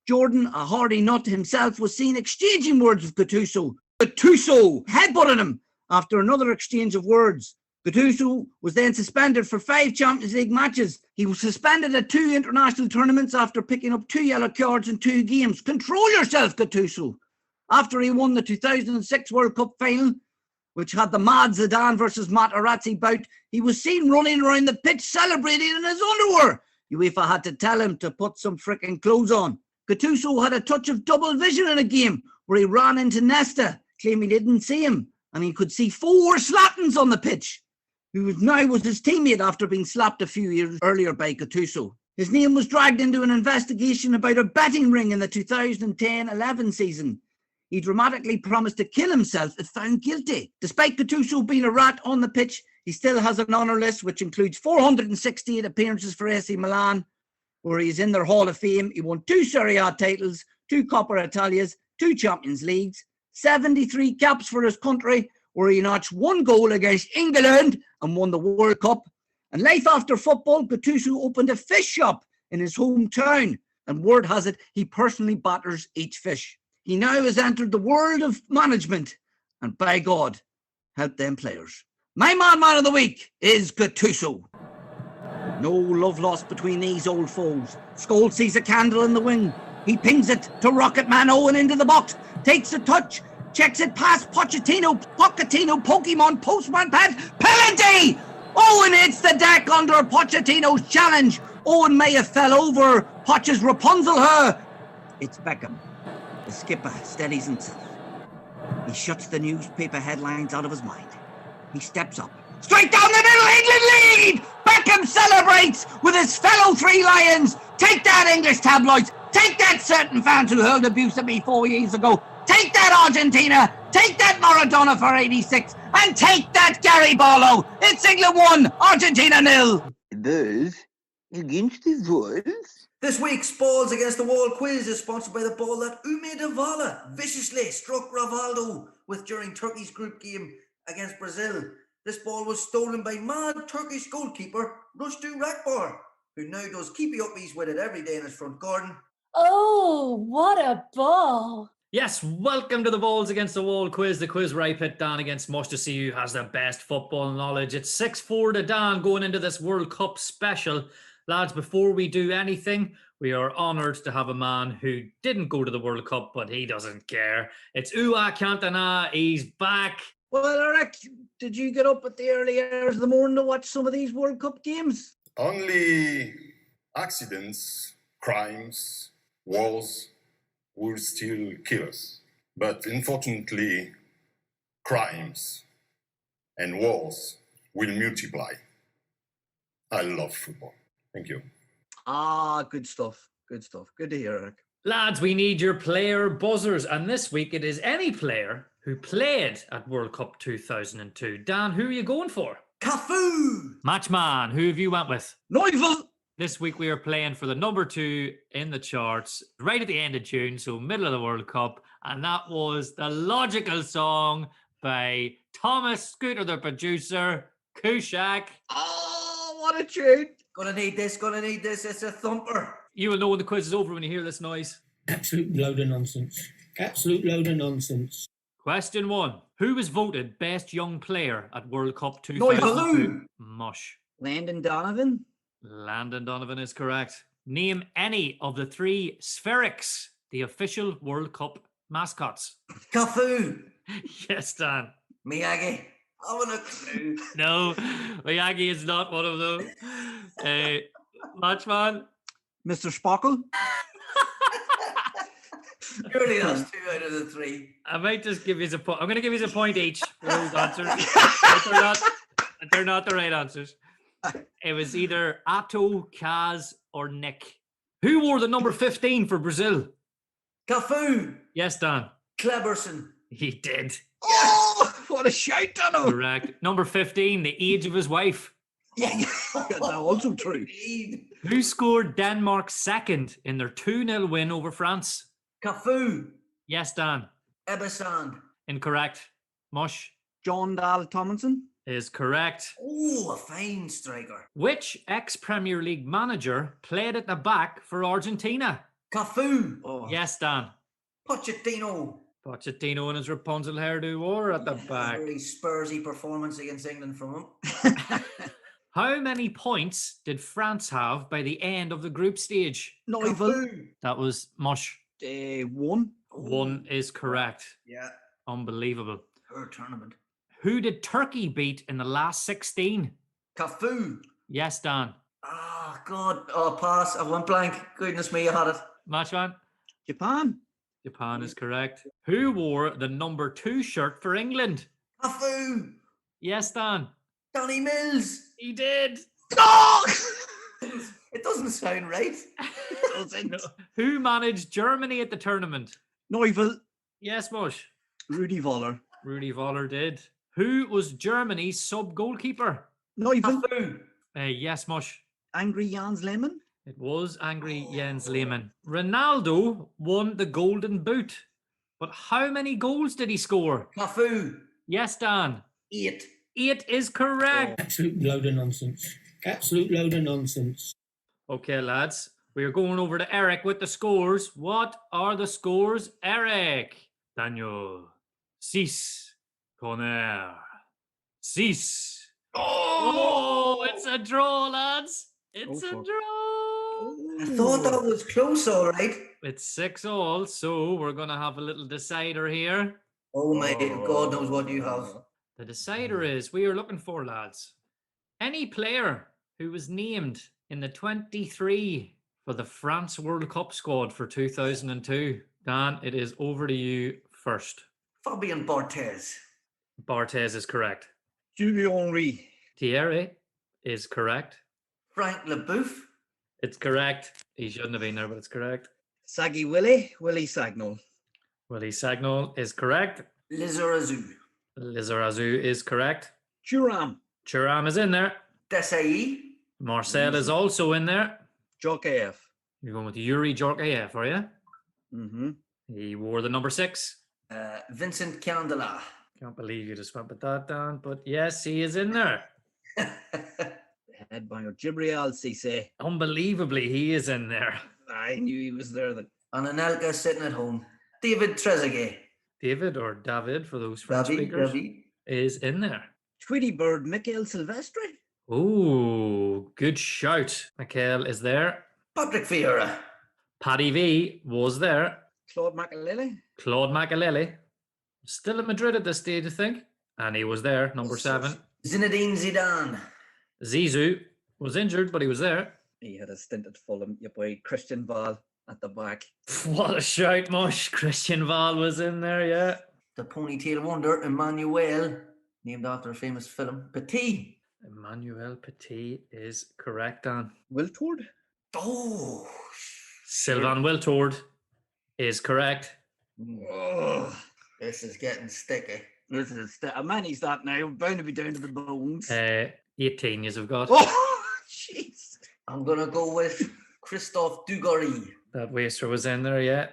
Jordan, a hardy nut himself, was seen exchanging words with Gattuso. Gattuso headbutted him after another exchange of words. Gattuso was then suspended for 5 Champions League matches. He was suspended at 2 international tournaments after picking up 2 yellow cards in 2 games. Control yourself, Gattuso. After he won the 2006 World Cup final, which had the mad Zidane versus Materazzi bout, he was seen running around the pitch celebrating in his underwear. UEFA had to tell him to put some frickin' clothes on. Gattuso had a touch of double vision in a game where he ran into Nesta, claiming he didn't see him, and he could see 4 Zlatans on the pitch, who now was his teammate after being slapped a few years earlier by Gattuso. His name was dragged into an investigation about a betting ring in the 2010-11 season. He dramatically promised to kill himself if found guilty. Despite Gattuso being a rat on the pitch, he still has an honour list which includes 468 appearances for AC Milan, where he's in their Hall of Fame. He won 2 Serie A titles, 2 Coppa Italias, 2 Champions Leagues, 73 caps for his country, where he notched 1 goal against England and won the World Cup. And life after football, Gattuso opened a fish shop in his hometown, and word has it he personally batters each fish. He now has entered the world of management, and by God, help them players. My man of the week is Gattuso. No love lost between these old foes. Scholes sees a candle in the wing. He pings it to Rocketman Owen into the box. Takes a touch. Checks it past Pochettino. Pokemon Postman Pad. Penalty! Owen hits the deck under Pochettino's challenge. Owen may have fell over Poch's Rapunzel her. It's Beckham. The skipper steadies himself. He shuts the newspaper headlines out of his mind. He steps up. Straight down the middle, England lead! Beckham celebrates with his fellow 3 Lions. Take that, English tabloids. Take that, certain fans who hurled abuse at me 4 years ago. Take that, Argentina. Take that, Maradona for 86. And take that, Gary Barlow. It's England 1, Argentina 0. Those against the Wolves. This week's Balls Against the Wall quiz is sponsored by the ball that Ume Davala viciously struck Rivaldo with during Turkey's group game against Brazil. This ball was stolen by mad Turkish goalkeeper Rushdu Rakbar, who now does keepy-uppies with it every day in his front garden. Oh, what a ball. Yes, welcome to the Balls Against the Wall quiz, the quiz where I pit Dan against Mush to see who has the best football knowledge. It's 6-4 to Dan going into this World Cup special. Lads, before we do anything, we are honoured to have a man who didn't go to the World Cup, but he doesn't care. It's Ua Cantona. He's back. Well, Eric, did you get up at the early hours of the morning to watch some of these World Cup games? Only accidents, crimes, wars will still kill us. But unfortunately, crimes and wars will multiply. I love football. Thank you. Ah, good stuff. Good stuff. Good to hear, Eric. Lads, we need your player buzzers. And this week it is any player who played at World Cup 2002. Dan, who are you going for? Cafu! Matchman, who have you went with? Neufel! This week we are playing for the number 2 in the charts, right at the end of June, so middle of the World Cup. And that was the logical song by Thomas Scooter, the producer, Kushak. Oh, what a tune! Gonna need this. It's a thumper. You will know when the quiz is over when you hear this noise. Absolute load of nonsense. Absolute load of nonsense. Question 1. Who was voted best young player at World Cup 2002? Neufel! Mush. Landon Donovan? Landon Donovan is correct. Name any of the 3 Spherics, the official World Cup mascots. Cafu! Yes, Dan. Miyagi. I want a clue. No, Miyagi is not one of them. Matchman. Mr. Spockle? Surely that's 2 out of the 3. I might just give you a point. I'm going to give you a point each for those answers. They're not the right answers. It was either Ato, Kaz, or Nick. Who wore the number 15 for Brazil? Cafu! Yes, Dan. Cleberson. He did. Oh, what a shout, Dano! Correct. Number 15, the age of his wife. Yeah, that's also true. Who scored Denmark's second in their 2-0 win over France? Cafu. Yes, Dan. Ebesand. Incorrect. Mush John Dahl Tomlinson? is correct. Oh, a fine striker. Which ex-Premier League manager played at the back for Argentina? Cafu. Oh. Yes, Dan. Pochettino. Pochettino and his Rapunzel hairdo wore at the back. Very Spursy performance against England from him. How many points did France have by the end of the group stage? Neufel? That was Mush. 1? 1 is correct. Yeah. Unbelievable. Her tournament. Who did Turkey beat in the last 16? Cafu. Yes, Dan. Ah, God. Oh, pass. I went blank. Goodness me, I had it. Matchman? Japan? Japan is correct. Who wore the number 2 shirt for England? Cafu. Yes, Dan. Donny Mills. He did. No! It doesn't sound right. Who managed Germany at the tournament? Neufel? Yes, Mush. Rudi Voller? Rudy Voller did. Who was Germany's sub-goalkeeper? Neufel? Cafu. Yes, Mush. Angry Jans Lehmann? It was angry Jens Lehmann. Ronaldo won the Golden Boot. But how many goals did he score? Cafu. Yes, Dan. 8. 8 is correct. Absolute load of nonsense. Absolute load of nonsense. Okay, lads. We are going over to Eric with the scores. What are the scores, Eric? Daniel. 6. Connor. 6. Oh, it's a draw, lads. It's a draw. I thought that was close, all right. It's 6-all, so we're going to have a little decider here. Oh, my God knows what you have. The decider is we are looking for, lads, any player who was named in the 23 for the France World Cup squad for 2002. Dan, it is over to you first. Fabien Barthez. Barthez is correct. Thierry Henry? Thierry is correct. Frank Leboeuf. It's correct. He shouldn't have been there, but it's correct. Saggy Willie? Willie Sagnol? Willie Sagnol is correct. Lizarazu. Lizarazu is correct. Thuram? Thuram is in there. Desai. Marcel is also in there. Djokovic? You're going with Yuri Djorkaeff, are you? Mm-hmm. He wore the number 6. Vincent Candela. Can't believe you just went with that, Dan. But yes, he is in there. Headbanger Gibriel Cisse. Unbelievably, he is in there. I knew he was there. And Anelka sitting at home. David Trezeguet. David or David for those French speakers is in there. Tweety Bird Michael Silvestri. Oh, good shout. Michael is there. Patrick Vieira. Paddy V was there. Claude Makalele. Claude Makalele. Still at Madrid at this stage, I think. And he was there, number 7. Zinedine Zidane. Zizou was injured, but he was there. He had a stint at Fulham. Your boy Christian Val at the back. What a shout, Mush. Christian Val was in there, yeah. The ponytail wonder, Emmanuel, named after a famous film. Petit. Emmanuel Petit is correct, Dan. Wiltord? Oh. Sylvain Wiltord is correct. Oh, this is getting sticky. This is how many's that now? I'm bound to be down to the bones. 18 years have got. Oh, jeez. I'm going to go with Christophe Dugarry. That waster was in there, yeah.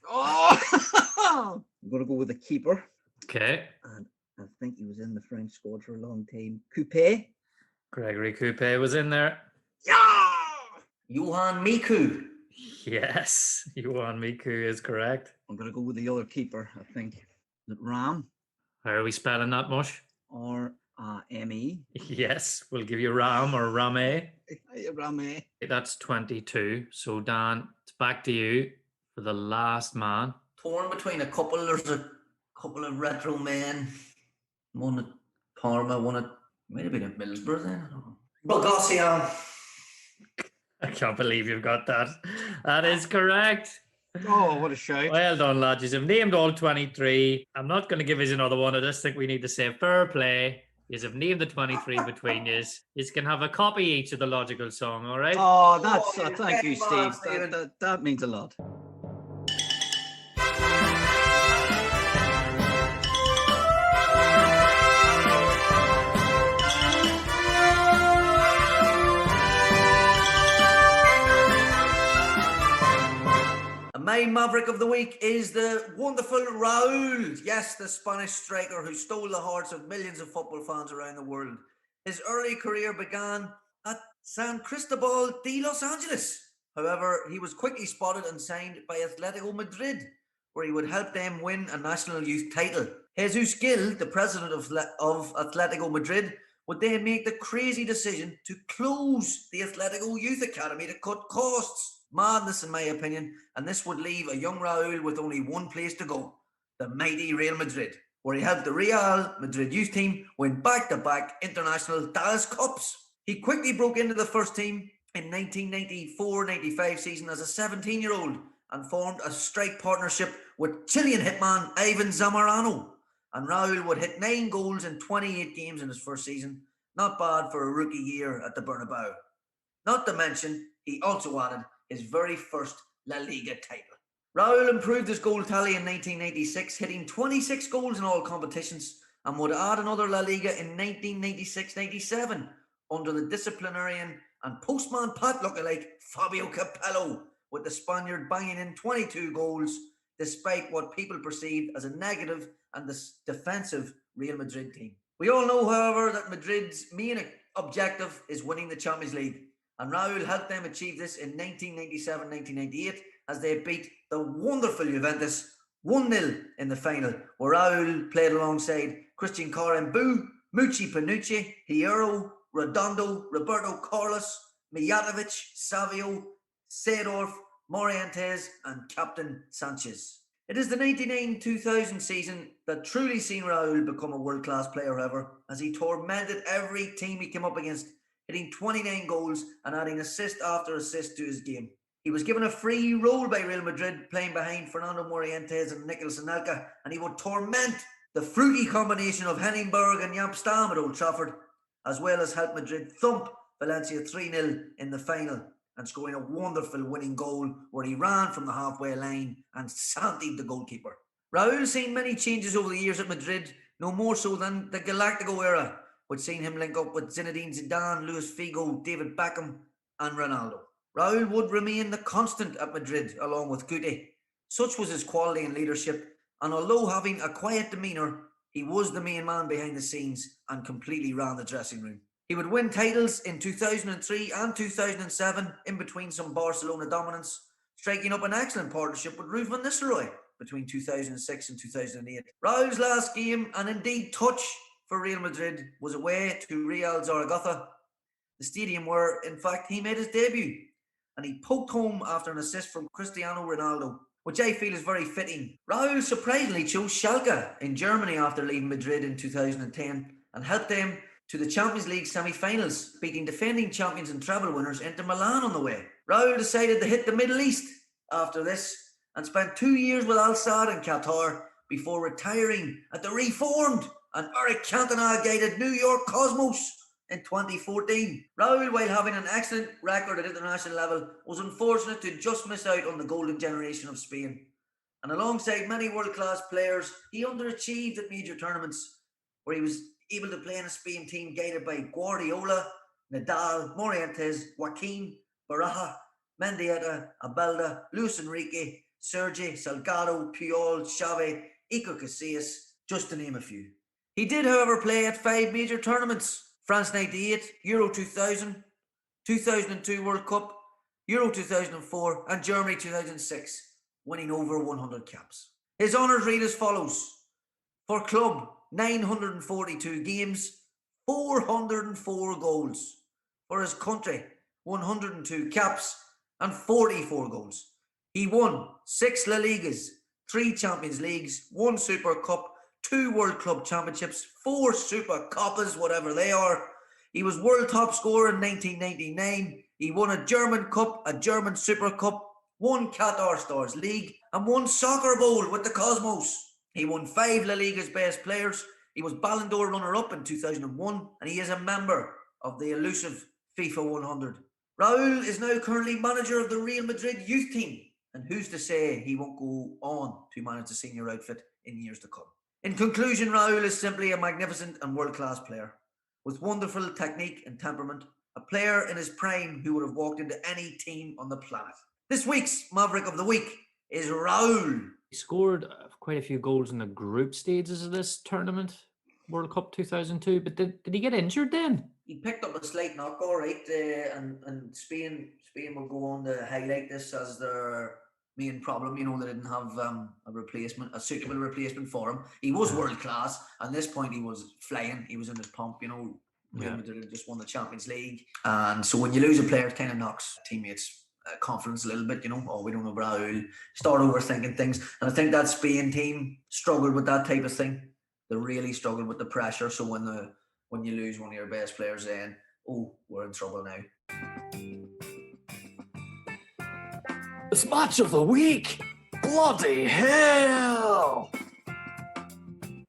Oh! I'm going to go with the keeper. Okay. And I think he was in the French squad for a long time. Coupé. Gregory Coupé was in there. Yeah! Johan Miku. Yes, Johan Miku is correct. I'm going to go with the other keeper, I think. Is it Ram? How are we spelling that, Mush? R-M-E. Yes, we'll give you Ram or Rame. Rame. That's 22. So, Dan, it's back to you for the last man. Torn between a couple. There's a couple of retro men. One at Parma, one at... Might have been at Middlesbrough then. I don't know. Bogosian. I can't believe you've got that. That is correct. Oh, what a shout. Well done, lads. You've named all 23. I'm not going to give you another one. I just think we need to say fair play. You have named the 23 between you. You can have a copy each of the logical song, all right? Oh, that's... thank you, Steve. That means a lot. My maverick of the week is the wonderful Raul. Yes, the Spanish striker who stole the hearts of millions of football fans around the world. His early career began at San Cristobal de Los Angeles. However, he was quickly spotted and signed by Atletico Madrid, where he would help them win a national youth title. Jesus Gil, the president of Atletico Madrid, would then make the crazy decision to close the Atletico Youth Academy to cut costs. Madness, in my opinion, and this would leave a young Raul with only one place to go, the mighty Real Madrid, where he helped the Real Madrid youth team win back-to-back international Dallas Cups. He quickly broke into the first team in 1994-95 season as a 17-year-old and formed a strike partnership with Chilean hitman Ivan Zamorano. And Raul would hit 9 goals in 28 games in his first season. Not bad for a rookie year at the Bernabeu. Not to mention, he also added his very first La Liga title. Raul improved his goal tally in 1996, hitting 26 goals in all competitions, and would add another La Liga in 1996-97 under the disciplinarian and postman Pat lookalike Fabio Capello, with the Spaniard banging in 22 goals, despite what people perceived as a negative and defensive Real Madrid team. We all know, however, that Madrid's main objective is winning the Champions League, and Raul helped them achieve this in 1997-1998 as they beat the wonderful Juventus 1-0 in the final, where Raul played alongside Christian Carambeu, Mucci Panucci, Hierro, Redondo, Roberto Carlos, Mijatovic, Savio, Seedorf, Morientes and Captain Sanchez. It is the 99-2000 season that truly seen Raul become a world-class player, however, as he tormented every team he came up against, hitting 29 goals and adding assist after assist to his game. He was given a free role by Real Madrid, playing behind Fernando Morientes and Nicolas Anelka, and he would torment the fruity combination of Henningberg and Jaap Stam at Old Trafford, as well as help Madrid thump Valencia 3-0 in the final, and scoring a wonderful winning goal where he ran from the halfway line and santied the goalkeeper. Raul seen many changes over the years at Madrid, no more so than the Galactico era, which seen him link up with Zinedine Zidane, Luis Figo, David Beckham and Ronaldo. Raul would remain the constant at Madrid along with Guti. Such was his quality and leadership, and although having a quiet demeanour, he was the main man behind the scenes and completely ran the dressing room. He would win titles in 2003 and 2007 in between some Barcelona dominance, striking up an excellent partnership with Ruud van Nistelrooy between 2006 and 2008. Raul's last game, and indeed touch for Real Madrid, was away to Real Zaragoza, the stadium where, in fact, he made his debut. And he poked home after an assist from Cristiano Ronaldo which I feel is very fitting. Raul surprisingly chose Schalke in Germany after leaving Madrid in 2010 and helped them to the Champions League semi-finals, beating defending champions and treble winners Inter Milan on the way. Raul decided to hit the Middle East after this and spent 2 years with Al Sadd in Qatar before retiring at the reformed and Eric Cantona-guided New York Cosmos in 2014. Raul, while having an excellent record at international level, was unfortunate to just miss out on the golden generation of Spain. And alongside many world-class players, he underachieved at major tournaments, where he was able to play in a Spain team guided by Guardiola, Nadal, Morientes, Joaquin, Baraja, Mendieta, Abelda, Luis Enrique, Sergi, Salgado, Puyol, Xavi, Iker Casillas, just to name a few. He did, however, play at 5 major tournaments: France 98, Euro 2000, 2002 World Cup, Euro 2004 and Germany 2006, winning over 100 caps. His honours read as follows: for club, 942 games, 404 goals. For his country, 102 caps and 44 goals. He won 6 La Ligas, 3 Champions Leagues, 1 Super Cup, 2 World Club Championships, 4 Super Copas, whatever they are. He was world top scorer in 1999. He won a German Cup, a German Super Cup, 1 Qatar Stars League, and 1 Soccer Bowl with the Cosmos. He won 5 La Liga's best players. He was Ballon d'Or runner-up in 2001, and he is a member of the elusive FIFA 100. Raul is now currently manager of the Real Madrid youth team, and who's to say he won't go on to manage the senior outfit in years to come. In conclusion, Raul is simply a magnificent and world-class player with wonderful technique and temperament, a player in his prime who would have walked into any team on the planet. This week's Maverick of the Week is Raul. He scored quite a few goals in the group stages of this tournament, World Cup 2002, but did he get injured then? He picked up a slight knock, all right, and Spain will go on to highlight this as their main problem. You know, they didn't have a suitable replacement for him. He was world class, and at this point he was flying. He was in his pump, you know. Real Madrid just won the Champions League, and so when you lose a player, it kind of knocks teammates' confidence a little bit. You know, oh, we don't know Raul. Start overthinking things, and I think that Spain team struggled with that type of thing. They really struggled with the pressure. So when you lose one of your best players, then we're in trouble now. It's match of the week. Bloody hell!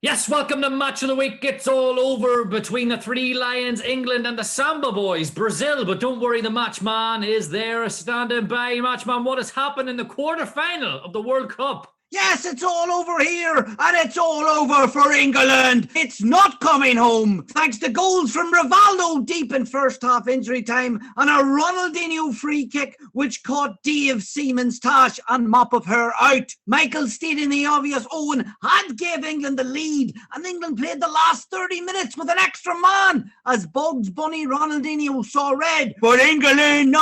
Yes, welcome to Match of the Week. It's all over between the Three Lions, England, and the Samba Boys, Brazil. But don't worry, the match man is there, standing by. Match man, what has happened in the quarter-final of the World Cup? Yes, it's all over here, and it's all over for England. It's not coming home, thanks to goals from Rivaldo deep in first half injury time and a Ronaldinho free kick which caught Dave Seaman's tash and mop of her out. Michael stating the obvious, Owen had gave England the lead, and England played the last 30 minutes with an extra man as Bugs Bunny Ronaldinho saw red. But England, didn't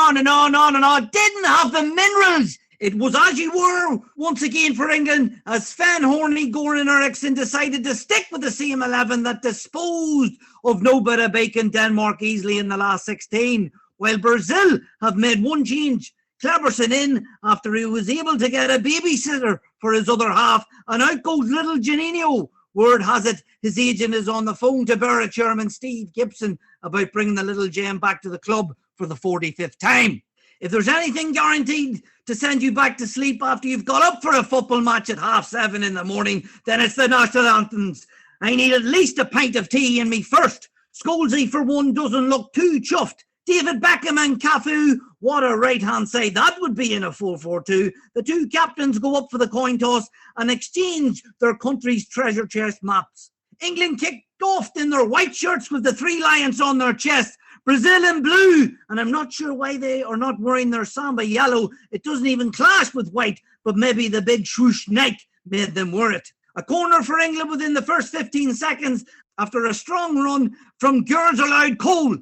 have the minerals. It was as you were once again for England as Sven Horney, Goran Eriksson decided to stick with the same 11 that disposed of no better bacon Denmark easily in the last 16, while Brazil have made one change. Cleberson in after he was able to get a babysitter for his other half, and out goes little Janino. Word has it his agent is on the phone to Borough Chairman Steve Gibson about bringing the little gem back to the club for the 45th time. If there's anything guaranteed to send you back to sleep after you've got up for a football match at 7:30 in the morning, then it's the national anthems. I need at least a pint of tea in me first. Scholesy, for one, doesn't look too chuffed. David Beckham and Cafu, what a right-hand side that would be in a 4-4-2. The two captains go up for the coin toss and exchange their country's treasure chest maps. England kicked off in their white shirts with the Three Lions on their chest. Brazil in blue, and I'm not sure why they are not wearing their samba yellow. It doesn't even clash with white, but maybe the big swoosh Nike made them wear it. A corner for England within the first 15 seconds after a strong run from Girls Aloud Cole.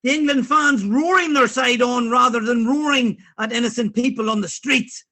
The England fans roaring their side on rather than roaring at innocent people on the streets.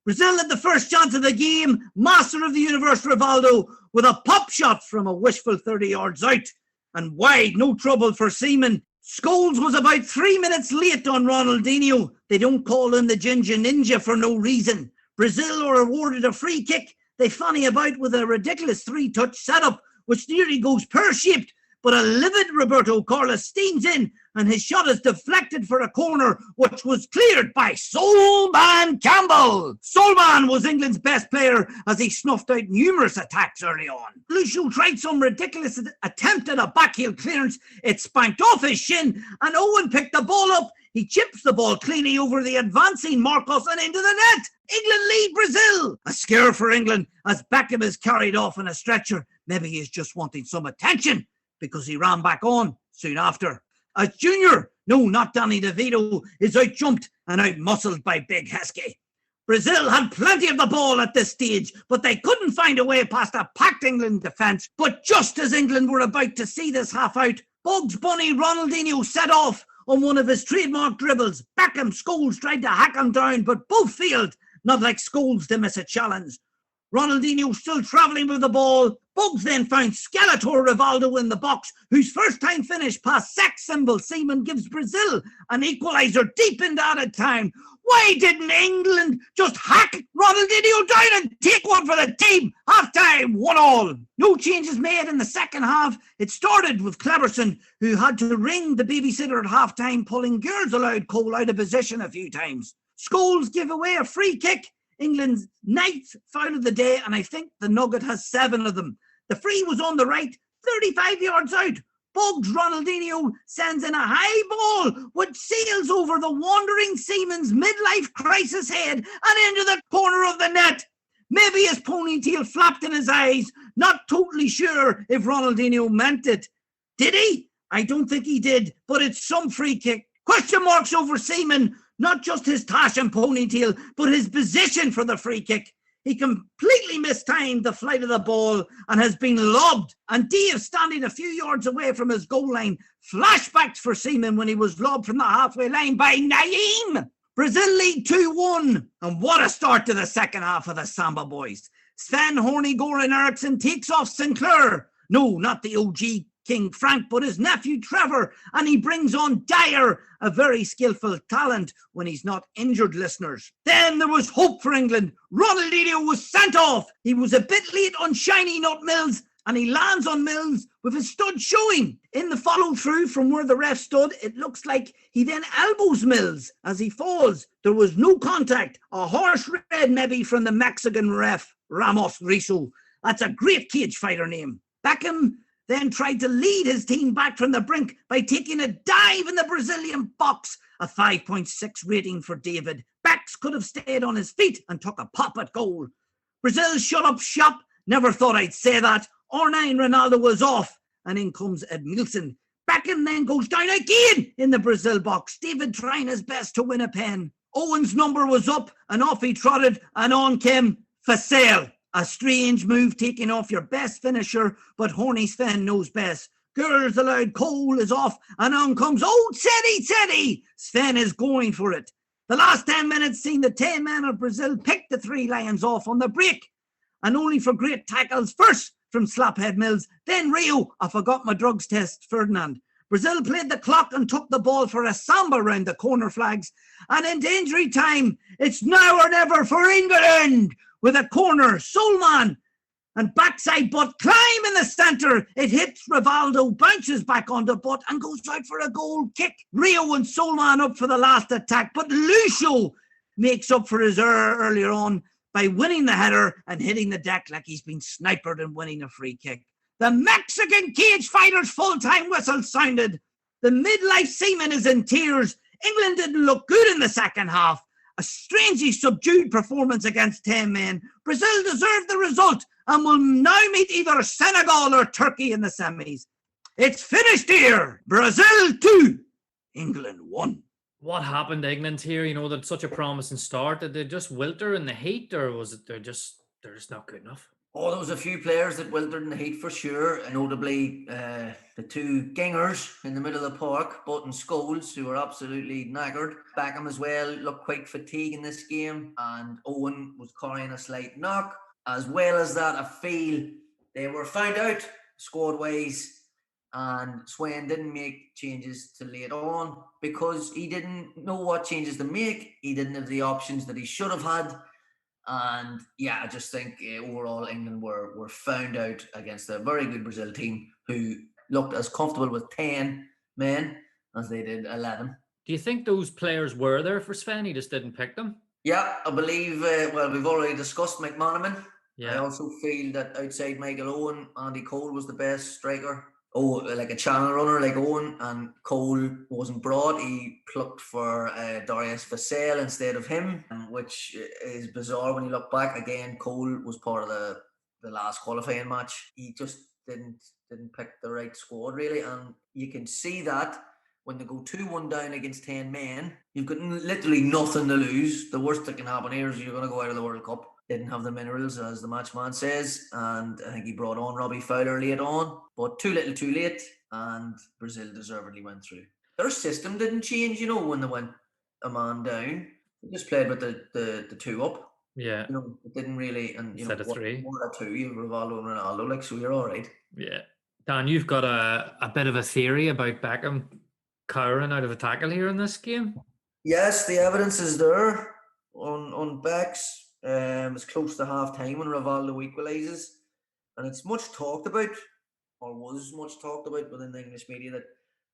Brazil had the first chance of the game, master of the universe Rivaldo, with a pop shot from a wishful 30 yards out. And wide, no trouble for Seaman. Scholes was about 3 minutes late on Ronaldinho. They don't call him the Ginger Ninja for no reason. Brazil are awarded a free kick. They fanny about with a ridiculous 3-touch setup, which nearly goes pear-shaped, but a livid Roberto Carlos steams in, and his shot is deflected for a corner, which was cleared by Soulman Campbell. Soulman was England's best player as he snuffed out numerous attacks early on. Lucio tried some ridiculous attempt at a backheel clearance. It spanked off his shin, and Owen picked the ball up. He chips the ball cleanly over the advancing Marcos and into the net. England lead Brazil. A scare for England as Beckham is carried off in a stretcher. Maybe he's just wanting some attention because he ran back on soon after. As Junior, no, not Danny DeVito, is out-jumped and out-muscled by Big Heskey. Brazil had plenty of the ball at this stage, but they couldn't find a way past a packed England defence. But just as England were about to see this half out, Bugs Bunny Ronaldinho set off on one of his trademark dribbles. Beckham, Scholes tried to hack him down, but both failed, not like Scholes to miss a challenge. Ronaldinho still travelling with the ball. Bugs then found Skeletor Rivaldo in the box, whose first-time finish past sex symbol Seaman gives Brazil an equaliser deep into added time. Why didn't England just hack Ronaldinho down and take one for the team? Half-time, 1-1. No changes made in the second half. It started with Cleberson, who had to ring the babysitter at half-time, pulling Girls Aloud Cole out of position a few times. Scholes give away a free kick. England's 9th foul of the day, and I think the Nugget has 7 of them. The free was on the right, 35 yards out. Bugs Ronaldinho sends in a high ball, which sails over the wandering seaman's midlife crisis head and into the corner of the net. Maybe his ponytail flapped in his eyes, not totally sure if Ronaldinho meant it. Did he? I don't think he did, but it's some free kick. Question marks over Seaman, not just his tash and ponytail, but his position for the free kick. He completely mistimed the flight of the ball and has been lobbed. And Dave, standing a few yards away from his goal line, flashbacks for Seaman when he was lobbed from the halfway line by Naeem. Brazil lead 2-1. And what a start to the second half of the Samba boys. Sven Horny Goran Eriksson takes off Sinclair. No, not the OG King Frank, but his nephew Trevor, and he brings on Dyer, a very skillful talent when he's not injured, listeners. Then there was hope for England. Ronaldinho was sent off. He was a bit late on Shiny Nut Mills, and he lands on Mills with his stud showing. In the follow-through from where the ref stood, it looks like he then elbows Mills as he falls. There was no contact. A harsh red maybe from the Mexican ref, Ramos Riso. That's a great cage fighter name. Beckham then tried to lead his team back from the brink by taking a dive in the Brazilian box. A 5.6 rating for David. Becks could have stayed on his feet and took a pop at goal. Brazil shut up shop. Never thought I'd say that. R9 Ronaldo was off, and in comes Edmilson. Beckham then goes down again in the Brazil box. David trying his best to win a pen. Owen's number was up, and off he trotted, and on came Fasale. A strange move taking off your best finisher, but Horny Sven knows best. Girls Aloud Cole is off, and on comes old Teddy. Sven is going for it. The last 10 minutes seen the 10 men of Brazil pick the 3 Lions off on the break, and only for great tackles, first from Slaphead Mills, then Rio, I forgot my drugs test, Ferdinand. Brazil played the clock and took the ball for a samba round the corner flags, and in injury time, it's now or never for England. With a corner, Soulman, and backside butt climb in the centre. It hits Rivaldo, bounces back on the butt and goes out for a goal kick. Rio and Soulman up for the last attack, but Lucio makes up for his error earlier on by winning the header and hitting the deck like he's been snipered and winning a free kick. The Mexican cage fighter's full-time whistle sounded. The midlife seaman is in tears. England didn't look good in the second half. A strangely subdued performance against 10 men. Brazil deserved the result and will now meet either Senegal or Turkey in the semis. It's finished here. Brazil 2, England 1. What happened to England here? You know, that such a promising start. Did they just wilter in the heat, or was it they're just not good enough? Oh, there was a few players that wilted in the heat for sure, and notably the 2 gingers in the middle of the park, Butt and Scholes, who were absolutely knackered. Beckham as well looked quite fatigued in this game, and Owen was carrying a slight knock. As well as that, I feel they were found out squad-wise, and Swain didn't make changes till late on because he didn't know what changes to make. He didn't have the options that he should have had. And yeah, I just think overall England were found out against a very good Brazil team who looked as comfortable with 10 men as they did 11. Do you think those players were there for Sven? He just didn't pick them? Yeah, I believe, well, we've already discussed McManaman. I Yeah. also feel that outside Michael Owen, Andy Cole was the best striker. Oh, like a channel runner like Owen, and Cole wasn't brought. He plucked for Darius Vassell instead of him, which is bizarre when you look back. Again, Cole was part of the last qualifying match. He just didn't pick the right squad, really, and you can see that when they go 2-1 down against 10 men, you've got literally nothing to lose. The worst that can happen here is you're going to go out of the World Cup. Didn't have the minerals, as the matchman says, and I think he brought on Robbie Fowler late on, but too little too late, and Brazil deservedly went through. Their system didn't change, when they went a man down. They just played with the two up. Yeah. It didn't really, and Instead of three. One or two, you have Rivaldo and Ronaldo, so you're all right. Yeah. Dan, you've got a bit of a theory about Beckham cowering out of a tackle here in this game? Yes, the evidence is there on Becks. It's close to half time when Rivaldo equalises, and it's much talked about, or was much talked about within the English media, that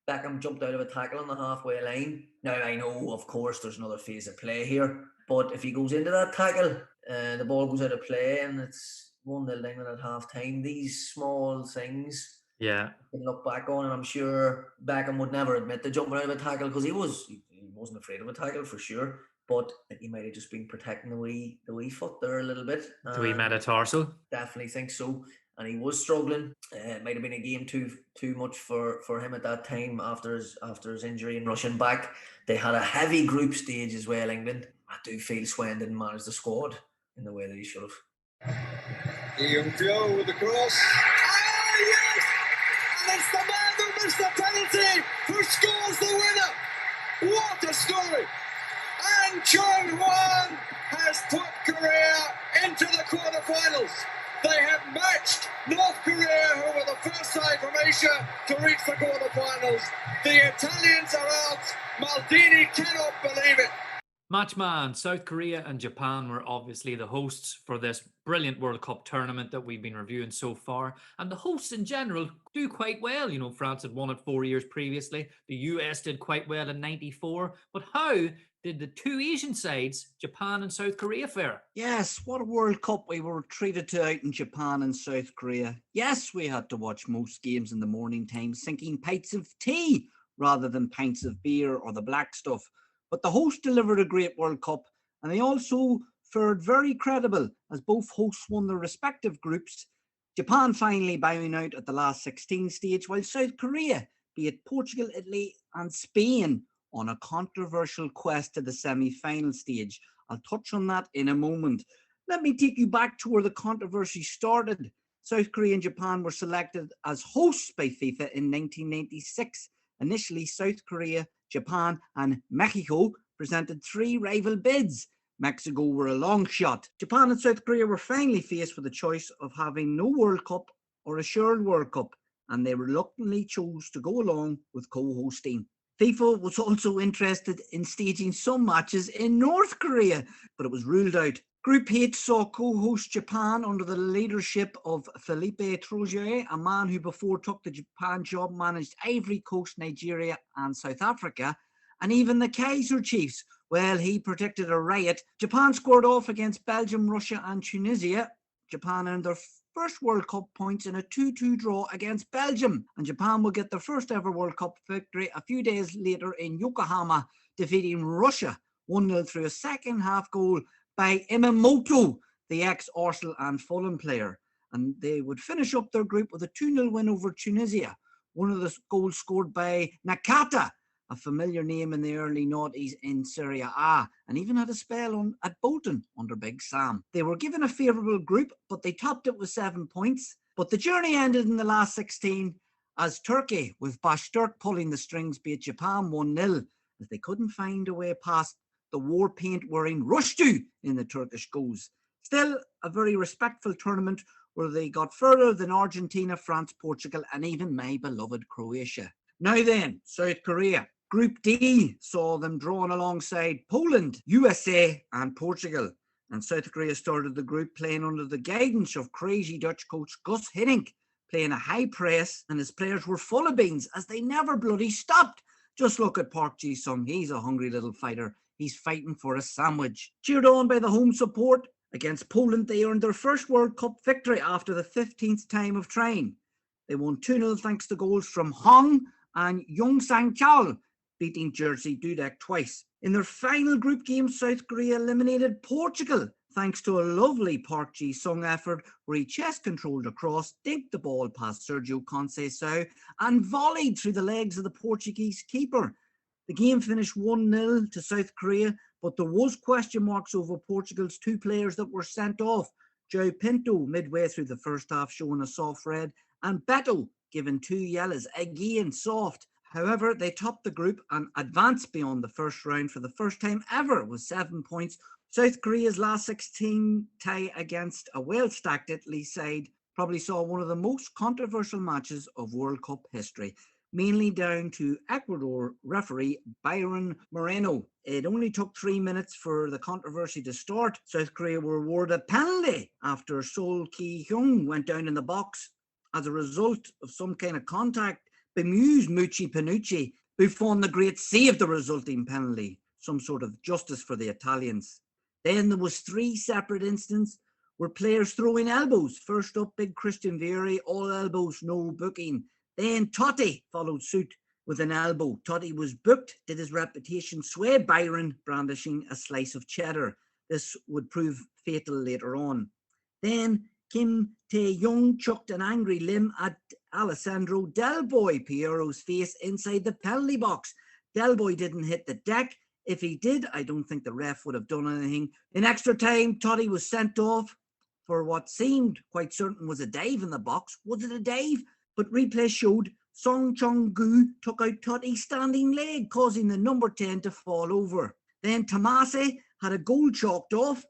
Beckham jumped out of a tackle on the halfway line. Now, I know, of course, there's another phase of play here, but if he goes into that tackle, the ball goes out of play, and it's 1-0 England at half time. These small things, yeah, you can look back on, and I'm sure Beckham would never admit to jumping out of a tackle because he wasn't afraid of a tackle for sure. But he might have just been protecting the wee foot there a little bit. The wee metatarsal? Definitely think so. And he was struggling. It might have been a game too much for him at that time after his injury and rushing back. They had a heavy group stage as well, England. I do feel Swen didn't manage the squad in the way that he should have. Ian Joe with the cross. Oh, yes! And it's the man who missed the penalty who scores the winner. What a story! And John Juan has put Korea into the quarterfinals. They have matched North Korea, who were the first side from Asia to reach the quarterfinals. The Italians are out. Maldini cannot believe it. Matchman, South Korea and Japan were obviously the hosts for this brilliant World Cup tournament that we've been reviewing so far. And the hosts in general do quite well. France had won it 4 years previously. The US did quite well in '94. But how did the two Asian sides, Japan and South Korea, fare? Yes, what a World Cup we were treated to out in Japan and South Korea. Yes, we had to watch most games in the morning time, sinking pints of tea rather than pints of beer or the black stuff. But the hosts delivered a great World Cup, and they also fared very credible as both hosts won their respective groups, Japan finally bowing out at the last 16 stage, while South Korea, be it Portugal, Italy and Spain, on a controversial quest to the semi-final stage. I'll touch on that in a moment. Let me take you back to where the controversy started. South Korea and Japan were selected as hosts by FIFA in 1996. Initially, South Korea, Japan and Mexico presented 3 rival bids. Mexico were a long shot. Japan and South Korea were finally faced with the choice of having no World Cup or a shared World Cup, and they reluctantly chose to go along with co-hosting. FIFA was also interested in staging some matches in North Korea, but it was ruled out. Group H saw co-host Japan under the leadership of Felipe Trozier, a man who before took the Japan job managed Ivory Coast, Nigeria and South Africa, and even the Kaiser Chiefs. Well, he predicted a riot. Japan scored off against Belgium, Russia and Tunisia. Japan earned their first World Cup points in a 2-2 draw against Belgium, and Japan will get their first ever World Cup victory a few days later in Yokohama, defeating Russia 1-0 through a second half goal by Imamoto, the ex-Arsenal and Fulham player. And they would finish up their group with a 2-0 win over Tunisia. One of the goals scored by Nakata, a familiar name in the early noughties in Serie A, and even had a spell at Bolton under Big Sam. They were given a favourable group, but they topped it with 7 points. But the journey ended in the last 16 as Turkey, with Baştürk pulling the strings, beat Japan 1-0, as they couldn't find a way past the war paint wearing Rushdu in the Turkish goals. Still, a very respectful tournament where they got further than Argentina, France, Portugal, and even my beloved Croatia. Now then, South Korea. Group D saw them drawn alongside Poland, USA and Portugal. And South Korea started the group playing under the guidance of crazy Dutch coach Gus Hiddink, playing a high press, and his players were full of beans as they never bloody stopped. Just look at Park Ji-sung. He's a hungry little fighter. He's fighting for a sandwich. Cheered on by the home support, against Poland, they earned their first World Cup victory after the 15th time of trying. They won 2-0 thanks to goals from Hong and Young Sang-chal, beating Jerzy Dudek twice. In their final group game, South Korea eliminated Portugal thanks to a lovely Park Ji-sung effort where he chest-controlled a cross, dinked the ball past Sergio Conceição and volleyed through the legs of the Portuguese keeper. The game finished 1-0 to South Korea, but there was question marks over Portugal's two players that were sent off. João Pinto, midway through the first half, showing a soft red, and Beto, given 2 yellows, again soft. However, they topped the group and advanced beyond the first round for the first time ever with 7 points. South Korea's last 16 tie against a well-stacked Italy side probably saw one of the most controversial matches of World Cup history, mainly down to Ecuador referee Byron Moreno. It only took 3 minutes for the controversy to start. South Korea were awarded a penalty after Sol Ki-hyung went down in the box as a result of some kind of contact. Bemused Mucci Panucci, Buffon the Great saved the resulting penalty, some sort of justice for the Italians. Then there was 3 separate instances where players throwing elbows. First up, big Christian Vieri, all elbows, no booking. Then Totti followed suit with an elbow. Totti was booked, did his reputation sway Byron, brandishing a slice of cheddar. This would prove fatal later on. Then Kim Tae-young chucked an angry limb at Alessandro Del Boy Piero's face inside the penalty box. Del Boy didn't hit the deck. If he did, I don't think the ref would have done anything. In extra time, Totti was sent off for what seemed quite certain was a dive in the box. Was it a dive? But replay showed Song Chong-gu took out Totti's standing leg, causing the number 10 to fall over. Then Tomase had a goal chalked off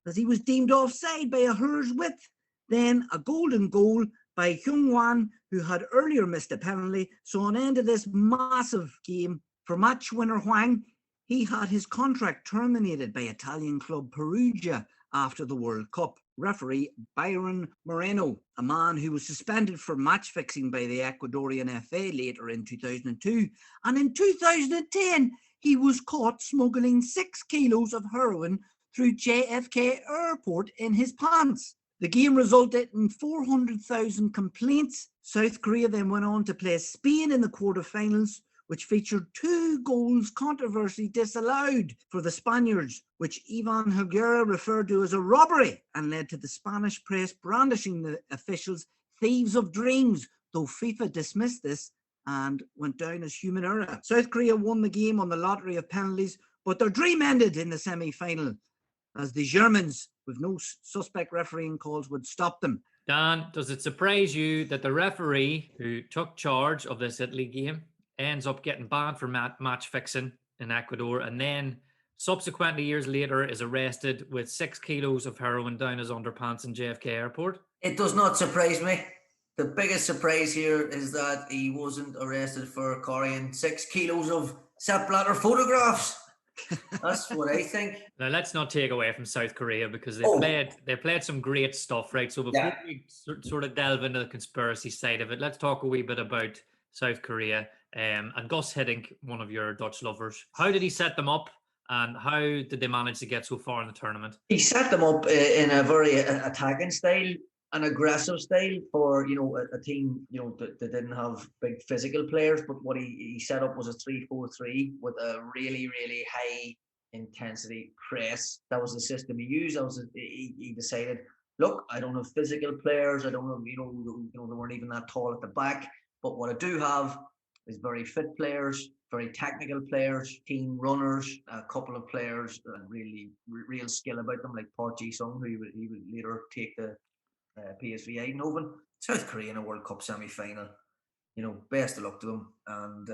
as he was deemed offside by a hair's width. Then a golden goal by Hyung-wan, who had earlier missed a penalty, saw an end of this massive game. For match winner Hwang, he had his contract terminated by Italian club Perugia after the World Cup. Referee Byron Moreno, a man who was suspended for match fixing by the Ecuadorian FA later in 2002. And in 2010, he was caught smuggling 6 kilos of heroin through JFK Airport in his pants. The game resulted in 400,000 complaints. South Korea then went on to play Spain in the quarterfinals, which featured 2 goals controversy disallowed for the Spaniards, which Ivan Higuera referred to as a robbery and led to the Spanish press brandishing the officials thieves of dreams, though FIFA dismissed this and went down as human error. South Korea won the game on the lottery of penalties, but their dream ended in the semi-final as the Germans, with no suspect refereeing calls, would stop them. Dan, does it surprise you that the referee who took charge of this Italy game ends up getting banned for match fixing in Ecuador, and then subsequently years later is arrested with 6 kilos of heroin down his underpants in JFK Airport? It does not surprise me. The biggest surprise here is that he wasn't arrested for carrying 6 kilos of Sepp Blatter photographs. That's what I think. Now let's not take away from South Korea because they played some great stuff, right? So before we sort of delve into the conspiracy side of it, let's talk a wee bit about South Korea. And Gus Hiddink, one of your Dutch lovers. How did he set them up and how did they manage to get so far in the tournament? He set them up in a very attacking style, an aggressive style for, a team, that didn't have big physical players, but what he set up was a 3-4-3 with a really, really high intensity press. That was the system he used. He decided, look, I don't have physical players. I don't have, they weren't even that tall at the back, but what I do have is very fit players, very technical players, team runners, a couple of players, really real skill about them, like Park Ji-sung, who he would later take the PSV Eindhoven. South Korea in a World Cup semi-final. Best of luck to them, and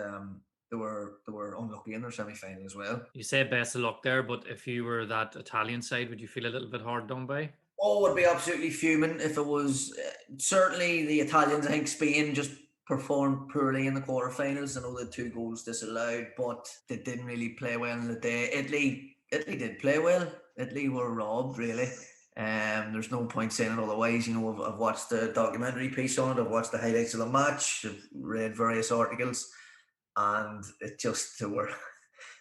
they were unlucky in their semi-final as well. You say best of luck there, but if you were that Italian side, would you feel a little bit hard done by? Oh, would be absolutely fuming if it was. Certainly the Italians. I think Spain just performed poorly in the quarterfinals. I know the 2 goals disallowed, but they didn't really play well in the day. Italy did play well. Italy were robbed, really. There's no point saying it otherwise. You know, I've watched the documentary piece on it. I've watched the highlights of the match. I've read various articles, and they were.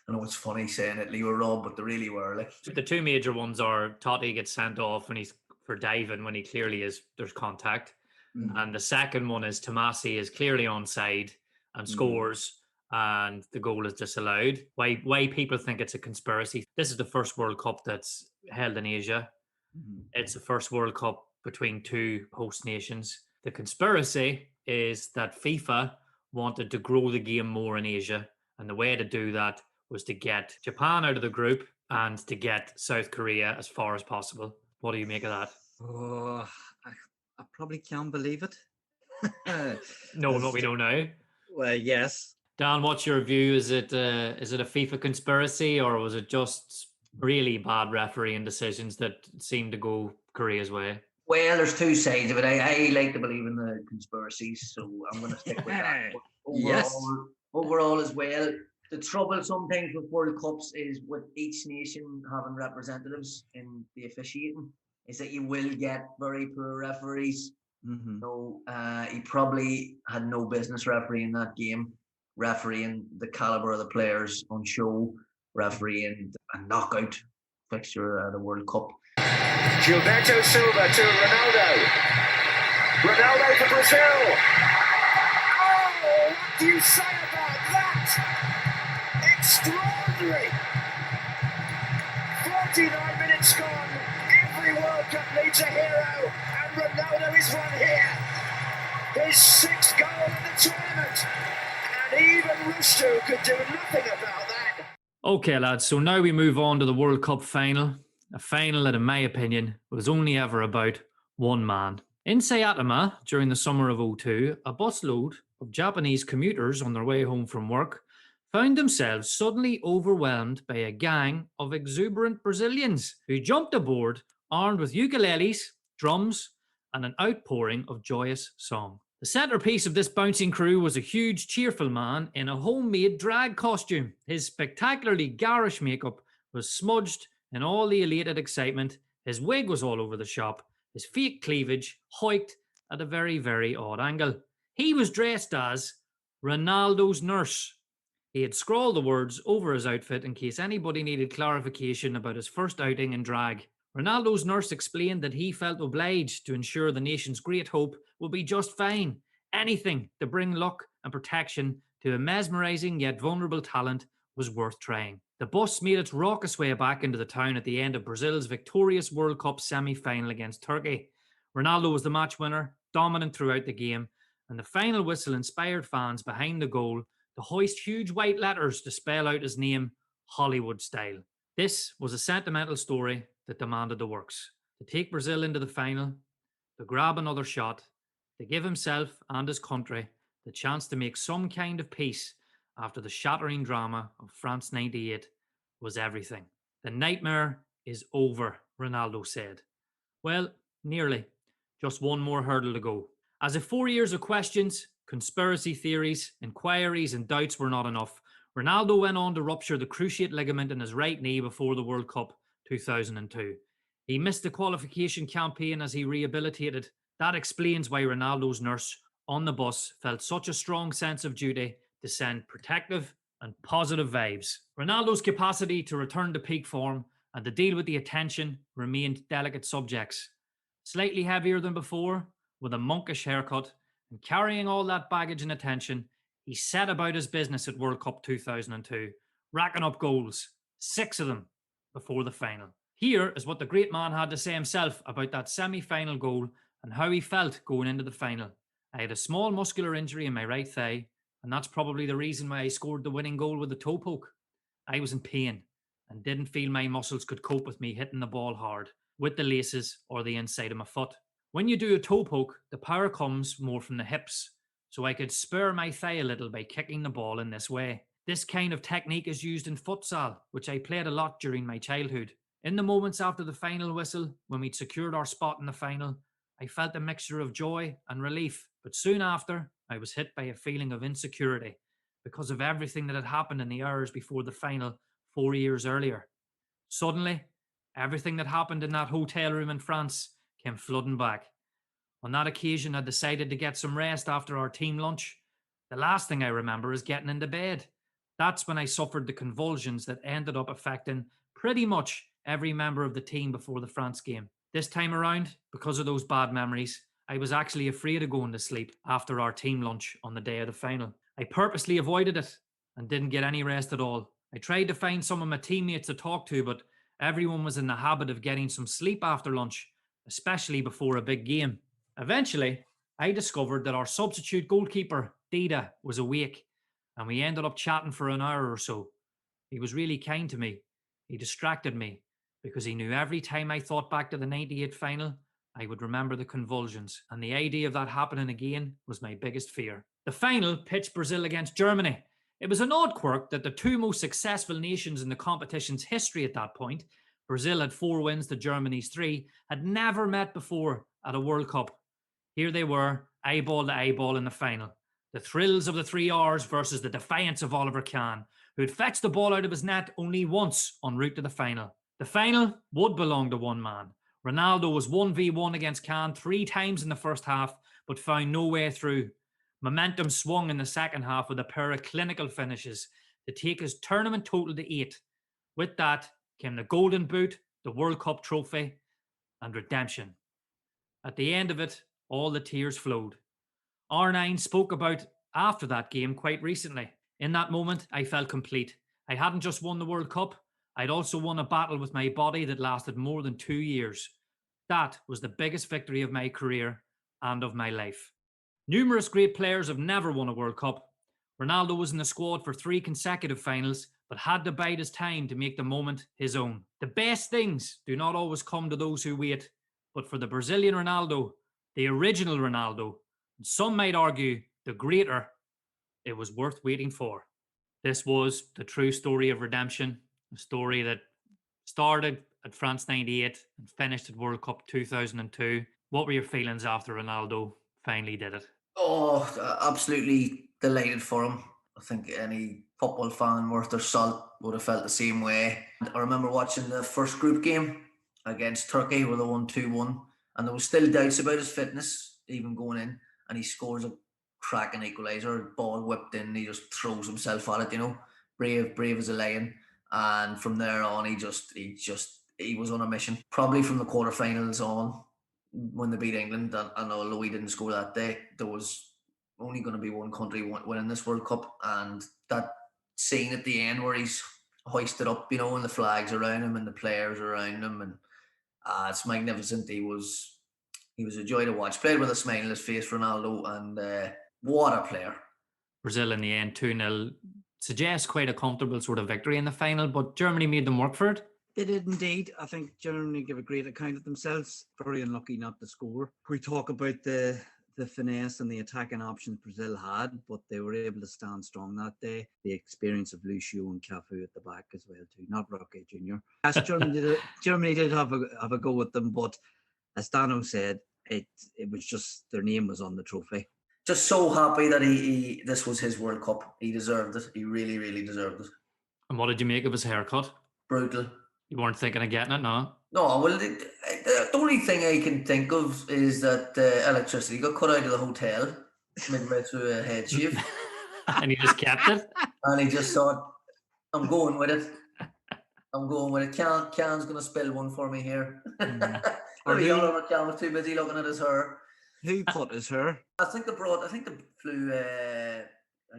I know it's funny saying Italy were robbed, but they really were. Like, the two major ones are Totti gets sent off when he's for diving when he clearly is. There's contact, and the second one is Tomasi is clearly onside and scores. And the goal is disallowed. Why people think it's a conspiracy. This is the first World Cup that's held in Asia. It's the first World Cup between two host nations. The conspiracy is that FIFA wanted to grow the game more in Asia. And the way to do that was to get Japan out of the group and to get South Korea as far as possible. What do you make of that? Oh, I probably can't believe it. Knowing what we know now. Well, yes. Dan, what's your view? Is it a FIFA conspiracy, or was it just really bad refereeing decisions that seemed to go Korea's way? Well, there's two sides of it. I like to believe in the conspiracies, so I'm going to stick with that. Overall as well, the trouble sometimes with World Cups is with each nation having representatives in the officiating, is that you will get very poor referees. So he probably had no business refereeing that game, refereeing the caliber of the players on show, refereeing a knockout fixture at the World Cup. Gilberto Silva to Ronaldo. Ronaldo for Brazil. Oh, what do you say about that? Extraordinary. 49 minutes gone. Every World Cup needs a hero, and Ronaldo is one here. His sixth goal in the tournament. And even Rusto could do nothing about that. Okay, lads, so now we move on to the World Cup final. A final that, in my opinion, was only ever about one man. In Saitama, during the summer of 2002, a busload of Japanese commuters on their way home from work found themselves suddenly overwhelmed by a gang of exuberant Brazilians who jumped aboard armed with ukuleles, drums, and an outpouring of joyous song. The centerpiece of this bouncing crew was a huge, cheerful man in a homemade drag costume. His spectacularly garish makeup was smudged in all the elated excitement. His wig was all over the shop. His fake cleavage hoiked at a very, very odd angle. He was dressed as Ronaldo's nurse. He had scrawled the words over his outfit in case anybody needed clarification about his first outing in drag. Ronaldo's nurse explained that he felt obliged to ensure the nation's great hope will be just fine. Anything to bring luck and protection to a mesmerising yet vulnerable talent was worth trying. The bus made its raucous way back into the town at the end of Brazil's victorious World Cup semi-final against Turkey. Ronaldo was the match winner, dominant throughout the game, and the final whistle inspired fans behind the goal to hoist huge white letters to spell out his name, Hollywood style. This was a sentimental story that demanded the works. To take Brazil into the final, to grab another shot, to give himself and his country the chance to make some kind of peace after the shattering drama of France 98 was everything. The nightmare is over, Ronaldo said. Well, nearly. Just one more hurdle to go. As if 4 years of questions, conspiracy theories, inquiries and doubts were not enough, Ronaldo went on to rupture the cruciate ligament in his right knee before the World Cup 2002. He missed the qualification campaign as he rehabilitated. That explains why Ronaldo's nurse on the bus felt such a strong sense of duty to send protective and positive vibes. Ronaldo's capacity to return to peak form and to deal with the attention remained delicate subjects. Slightly heavier than before, with a monkish haircut, and carrying all that baggage and attention, he set about his business at World Cup 2002, racking up goals, 6 of them, before the final. Here is what the great man had to say himself about that semi-final goal and how he felt going into the final. I had a small muscular injury in my right thigh, and that's probably the reason why I scored the winning goal with a toe poke. I was in pain and didn't feel my muscles could cope with me hitting the ball hard with the laces or the inside of my foot. When you do a toe poke, the power comes more from the hips, so I could spur my thigh a little by kicking the ball in this way. This kind of technique is used in futsal, which I played a lot during my childhood. In the moments after the final whistle, when we'd secured our spot in the final, I felt a mixture of joy and relief, but soon after, I was hit by a feeling of insecurity because of everything that had happened in the hours before the final 4 years earlier. Suddenly, Everything that happened in that hotel room in France came flooding back. On that occasion, I decided to get some rest after our team lunch. The last thing I remember is getting into bed. That's when I suffered the convulsions that ended up affecting pretty much every member of the team before the France game. This time around, because of those bad memories, I was actually afraid of going to sleep after our team lunch on the day of the final. I purposely avoided it and didn't get any rest at all. I tried to find some of my teammates to talk to, but everyone was in the habit of getting some sleep after lunch, especially before a big game. Eventually, I discovered that our substitute goalkeeper, Dida, was awake, and we ended up chatting for an hour or so. He was really kind to me. He distracted me because he knew every time I thought back to the 98 final, I would remember the convulsions, and the idea of that happening again was my biggest fear. The final pitched Brazil against Germany. It was an odd quirk that the two most successful nations in the competition's history at that point, Brazil had 4 wins to Germany's 3, had never met before at a World Cup. Here they were, eyeball to eyeball in the final. The thrills of the 3 R's versus the defiance of Oliver Kahn, who had fetched the ball out of his net only once en route to the final. The final would belong to one man. Ronaldo was 1v1 against Kahn 3 times in the first half, but found no way through. Momentum swung in the second half with a pair of clinical finishes to take his tournament total to 8. With that came the Golden Boot, the World Cup trophy, and redemption. At the end of it, all the tears flowed. R9 spoke about after that game quite recently. In that moment, I felt complete. I hadn't just won the World Cup, I'd also won a battle with my body that lasted more than 2 years. That was the biggest victory of my career and of my life. Numerous great players have never won a World Cup. Ronaldo was in the squad for 3 consecutive finals, but had to bide his time to make the moment his own. The best things do not always come to those who wait, but for the Brazilian Ronaldo, the original Ronaldo, and some might argue the greater, it was worth waiting for. This was the true story of redemption, a story that started at France 98 and finished at World Cup 2002. What were your feelings after Ronaldo finally did it? Oh, absolutely delighted for him. I think any football fan worth their salt would have felt the same way. I remember watching the first group game against Turkey where they won 2-1, and there was still doubts about his fitness even going in, and he scores a cracking equaliser, ball whipped in, he just throws himself at it, you know, brave as a lion. And from there on, he was on a mission. Probably from the quarterfinals on, when they beat England, and although he didn't score that day, there was only going to be one country winning this World Cup, and that scene at the end where he's hoisted up, you know, and the flags around him and the players around him, and it's magnificent. He was a joy to watch. Played with a smile on his face, Ronaldo, and what a player. Brazil in the end 2-0 suggests quite a comfortable sort of victory in the final, but Germany made them work for it. They did indeed. I think Germany give a great account of themselves. Very unlucky not to score. We talk about the finesse and the attacking options Brazil had, but they were able to stand strong that day. The experience of Lucio and Cafu at the back as well too, not Roque Jr. As Germany did have a go with them, but as Dano said, it was just their name was on the trophy. Just so happy that he this was his World Cup. He deserved it. He really, really deserved it. And what did you make of his haircut? Brutal. You weren't thinking of getting it, no? No, well, the only thing I can think of is that electricity got cut out of the hotel midway through a head shave. And he just kept it? And he just thought, I'm going with it. Can's going to spill one for me here. Maybe Oliver Kahn was too busy looking at his hair. Who cut his hair? I think they flew a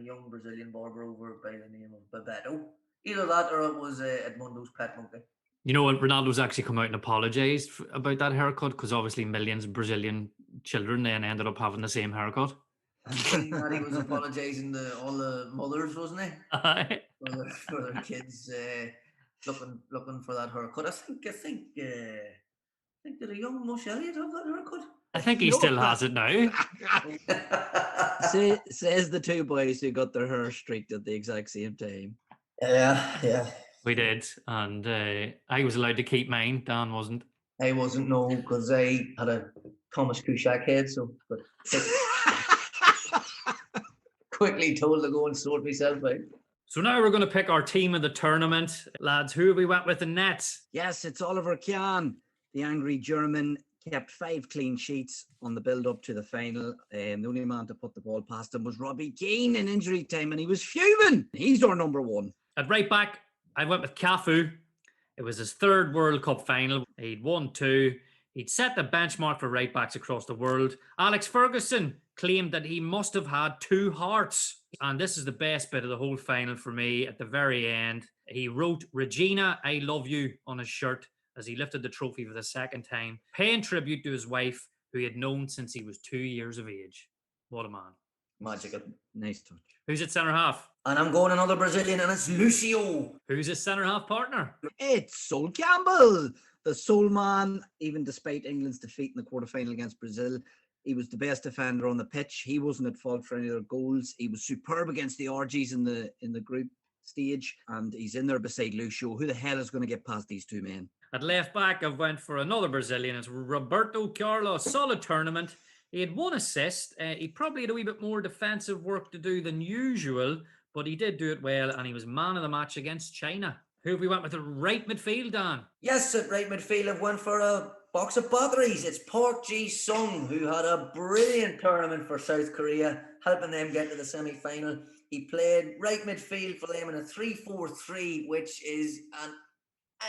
young Brazilian barber over by the name of Bebeto. Either that or it was Edmundo's pet monkey. You know what? Ronaldo's actually come out and apologised about that haircut, because obviously millions of Brazilian children then ended up having the same haircut. He was apologising to all the mothers, wasn't he? for their kids looking for that haircut. I think did a young Mush Elliott have that haircut? I think he still has it now. Says the two boys who got their hair streaked at the exact same time. Yeah. We did, and I was allowed to keep mine. Dan wasn't. I wasn't, no, because I had a Thomas Kushak head, but quickly told to go and sort myself out. So now we're going to pick our team of the tournament. Lads, who have we went with in net? Yes, it's Oliver Kahn. The angry German kept 5 clean sheets on the build-up to the final. The only man to put the ball past him was Roy Keane in injury time, and he was fuming. He's our number one. At right back, I went with Cafu. It was his 3rd World Cup final. He'd won 2. He'd set the benchmark for right backs across the world. Alex Ferguson claimed that he must have had 2 hearts. And this is the best bit of the whole final for me. At the very end, he wrote "Regina, I love you" on his shirt as he lifted the trophy for the 2nd time, paying tribute to his wife, who he had known since he was 2 years of age. What a man. Magical. Nice touch. Who's at centre half? And I'm going another Brazilian, and it's Lucio. Who's his centre half partner? It's Sol Campbell, the soul man. Even despite England's defeat in the quarterfinal against Brazil, he was the best defender on the pitch. He wasn't at fault for any of their goals. He was superb against the RGs in the group stage, and he's in there beside Lucio. Who the hell is going to get past these 2 men? At left back, I've went for another Brazilian. It's Roberto Carlos. Solid tournament. He had 1 assist. He probably had a wee bit more defensive work to do than usual, but he did do it well, and he was man of the match against China. Who have we went with at right midfield, Dan? Yes, at right midfield, I've went for a box of batteries. It's Park Ji-sung, who had a brilliant tournament for South Korea, helping them get to the semi-final. He played right midfield for them in a 3-4-3, which is an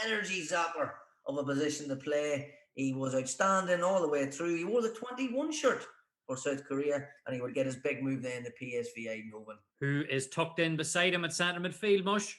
energy zapper of a position to play. He was outstanding all the way through. He wore the 21 shirt for South Korea, and he would get his big move then, the PSV Eindhoven. Who is tucked in beside him at centre midfield, Mush?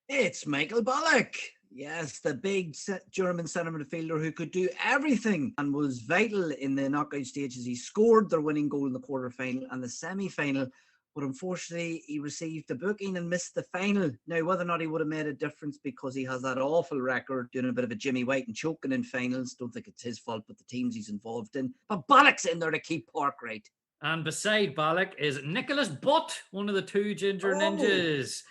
It's Michael Ballack. Yes, the big German centre midfielder who could do everything and was vital in the knockout stages. He scored their winning goal in the quarter-final and the semi-final, but unfortunately he received the booking and missed the final. Now, whether or not he would have made a difference because he has that awful record doing a bit of a Jimmy White and choking in finals, don't think it's his fault, but the teams he's involved in. But Ballack's in there to keep Park right. And beside Ballack is Nicholas Butt, one of the 2 ginger ninjas.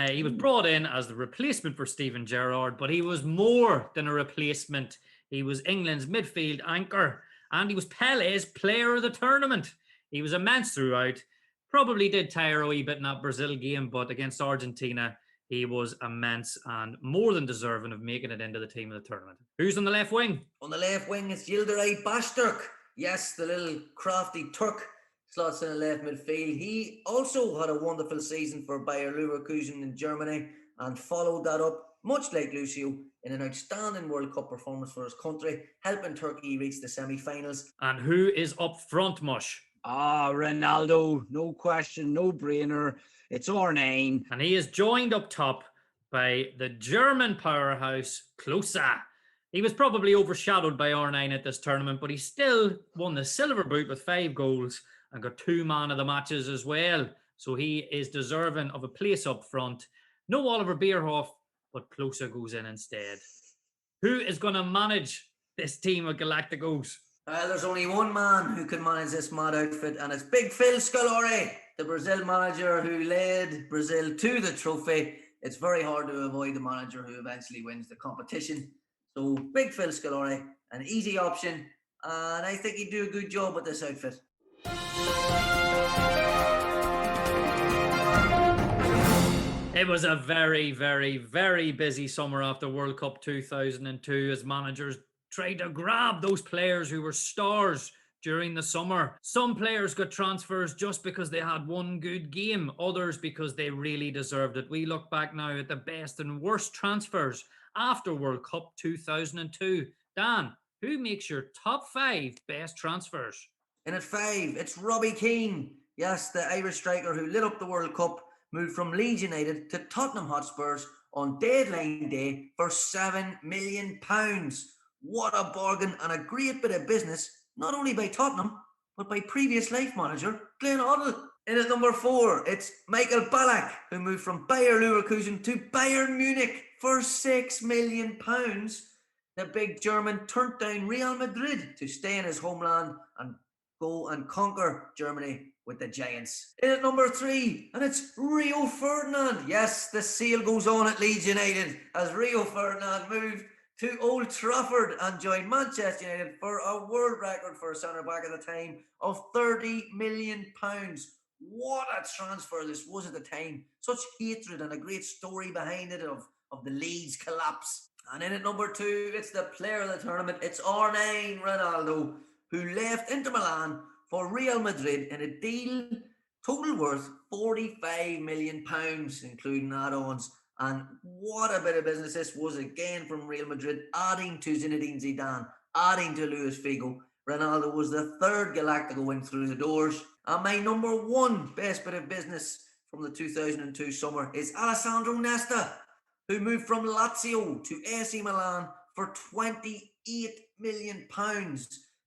He was brought in as the replacement for Steven Gerrard, but he was more than a replacement. He was England's midfield anchor, and he was Pele's player of the tournament. He was immense throughout. Probably did tire a wee bit in that Brazil game, but against Argentina, he was immense and more than deserving of making it into the team of the tournament. Who's on the left wing? On the left wing, it's Yildiray Bastürk. Yes, the little crafty Turk slots in the left midfield. He also had a wonderful season for Bayer Leverkusen in Germany and followed that up, much like Lucio, in an outstanding World Cup performance for his country, helping Turkey reach the semi-finals. And who is up front, Mush? Ronaldo, no question, no brainer. It's R9. And he is joined up top by the German powerhouse, Klose. He was probably overshadowed by R9 at this tournament, but he still won the silver boot with 5 goals and got 2 man of the matches as well. So he is deserving of a place up front. No Oliver Bierhoff, but Klose goes in instead. Who is going to manage this team of Galacticos? There's only one man who can manage this mad outfit, and it's Big Phil Scolari, the Brazil manager who led Brazil to the trophy. It's very hard to avoid the manager who eventually wins the competition. So Big Phil Scolari, an easy option, and I think he'd do a good job with this outfit. It was a very, very, very busy summer after World Cup 2002 as managers tried to grab those players who were stars during the summer. Some players got transfers just because they had one good game, others because they really deserved it. We look back now at the best and worst transfers after World Cup 2002. Dan, who makes your top 5 best transfers? And at 5, it's Roy Keane. Yes, the Irish striker who lit up the World Cup, moved from Leeds United to Tottenham Hotspurs on deadline day for £7 million. What a bargain and a great bit of business, not only by Tottenham, but by previous life manager Glenn Hoddle. In at number 4, it's Michael Ballack, who moved from Bayer Leverkusen to Bayern Munich for £6 million. The big German turned down Real Madrid to stay in his homeland and go and conquer Germany with the Giants. In at number 3, and it's Rio Ferdinand. Yes, the sale goes on at Leeds United as Rio Ferdinand moved to Old Trafford and joined Manchester United for a world record for a centre-back at the time of £30 million. What a transfer this was at the time. Such hatred and a great story behind it of the Leeds collapse. And in at number 2, it's the player of the tournament. It's R9 Ronaldo, who left Inter Milan for Real Madrid in a deal total worth £45 million, including add-ons. And what a bit of business this was again from Real Madrid, adding to Zinedine Zidane, adding to Luis Figo. Ronaldo was the third Galactico in through the doors. And my number 1 best bit of business from the 2002 summer is Alessandro Nesta, who moved from Lazio to AC Milan for £28 million.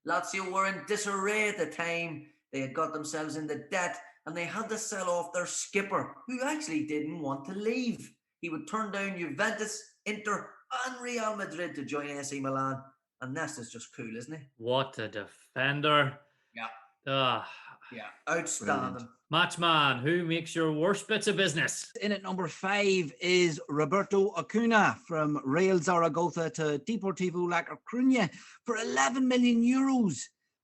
Lazio were in disarray at the time. They had got themselves into debt and they had to sell off their skipper, who actually didn't want to leave. He would turn down Juventus, Inter and Real Madrid to join AC Milan. And Nesta's just cool, isn't he? What a defender. Yeah. Yeah, outstanding. Matchman, who makes your worst bits of business? In at number 5 is Roberto Acuna from Real Zaragoza to Deportivo La Coruña for €11 million.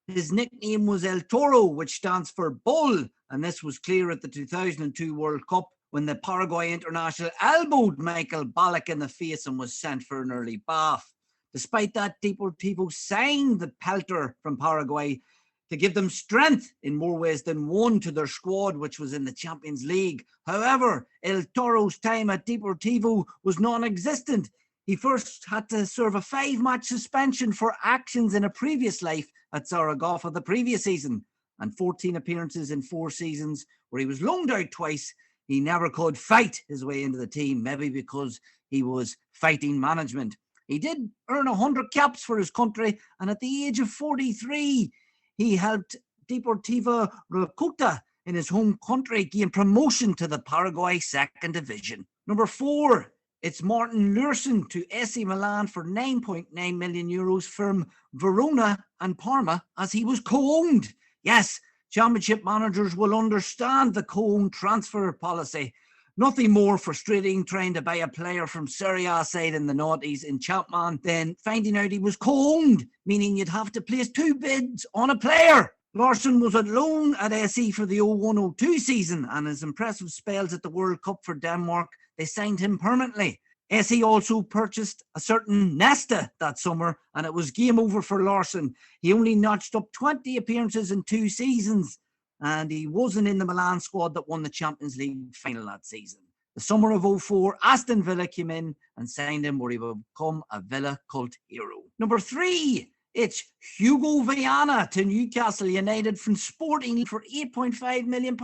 His nickname was El Toro, which stands for Bull, and this was clear at the 2002 World Cup when the Paraguay international elbowed Michael Ballack in the face and was sent for an early bath. Despite that, Deportivo signed the pelter from Paraguay to give them strength in more ways than one to their squad, which was in the Champions League. However, El Toro's time at Deportivo was non-existent. He first had to serve a 5-match suspension for actions in a previous life at Zaragoza the previous season, and 14 appearances in 4 seasons where he was loaned out twice. He never could fight his way into the team, maybe because he was fighting management. He did earn 100 caps for his country, and at the age of 43, he helped Deportivo Rocota in his home country gain promotion to the Paraguay 2nd Division. Number 4, it's Martin Luersen to AC Milan for €9.9 million from Verona and Parma, as he was co-owned. Yes, Championship managers will understand the co-owned transfer policy. Nothing more frustrating trying to buy a player from Serie A side in the noughties in Chapman than finding out he was co-owned, meaning you'd have to place 2 bids on a player. Larsson was at loan at SE for the 01-02 season, and his impressive spells at the World Cup for Denmark, they signed him permanently. SE also purchased a certain Nesta that summer, and it was game over for Larsson. He only notched up 20 appearances in 2 seasons, and he wasn't in the Milan squad that won the Champions League final that season. The summer of 04, Aston Villa came in and signed him, where he would become a Villa cult hero. Number 3, it's Hugo Viana to Newcastle United from Sporting for £8.5 million.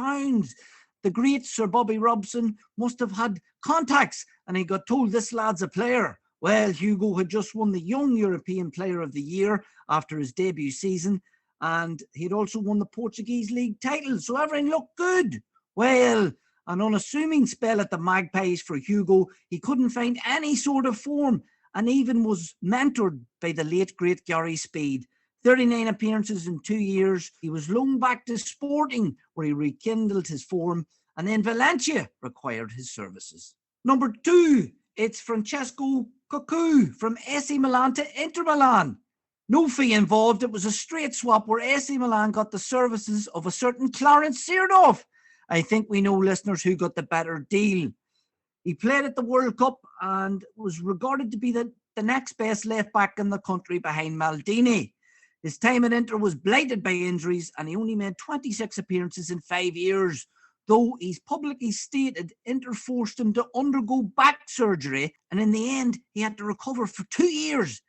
The great Sir Bobby Robson must have had contacts, and he got told this lad's a player. Well, Hugo had just won the Young European Player of the Year after his debut season, and he'd also won the Portuguese League title, so everything looked good. Well, an unassuming spell at the Magpies for Hugo. He couldn't find any sort of form, and even was mentored by the late great Gary Speed. 39 appearances in 2 years. He was loaned back to Sporting, where he rekindled his form, and then Valencia required his services. Number 2, it's Francesco Cocu from AC Milan to Inter Milan. No fee involved. It was a straight swap where AC Milan got the services of a certain Clarence Seedorf. I think we know, listeners, who got the better deal. He played at the World Cup and was regarded to be the next best left back in the country behind Maldini. His time at Inter was blighted by injuries, and he only made 26 appearances in 5 years. Though he's publicly stated Inter forced him to undergo back surgery, and in the end he had to recover for 2 years.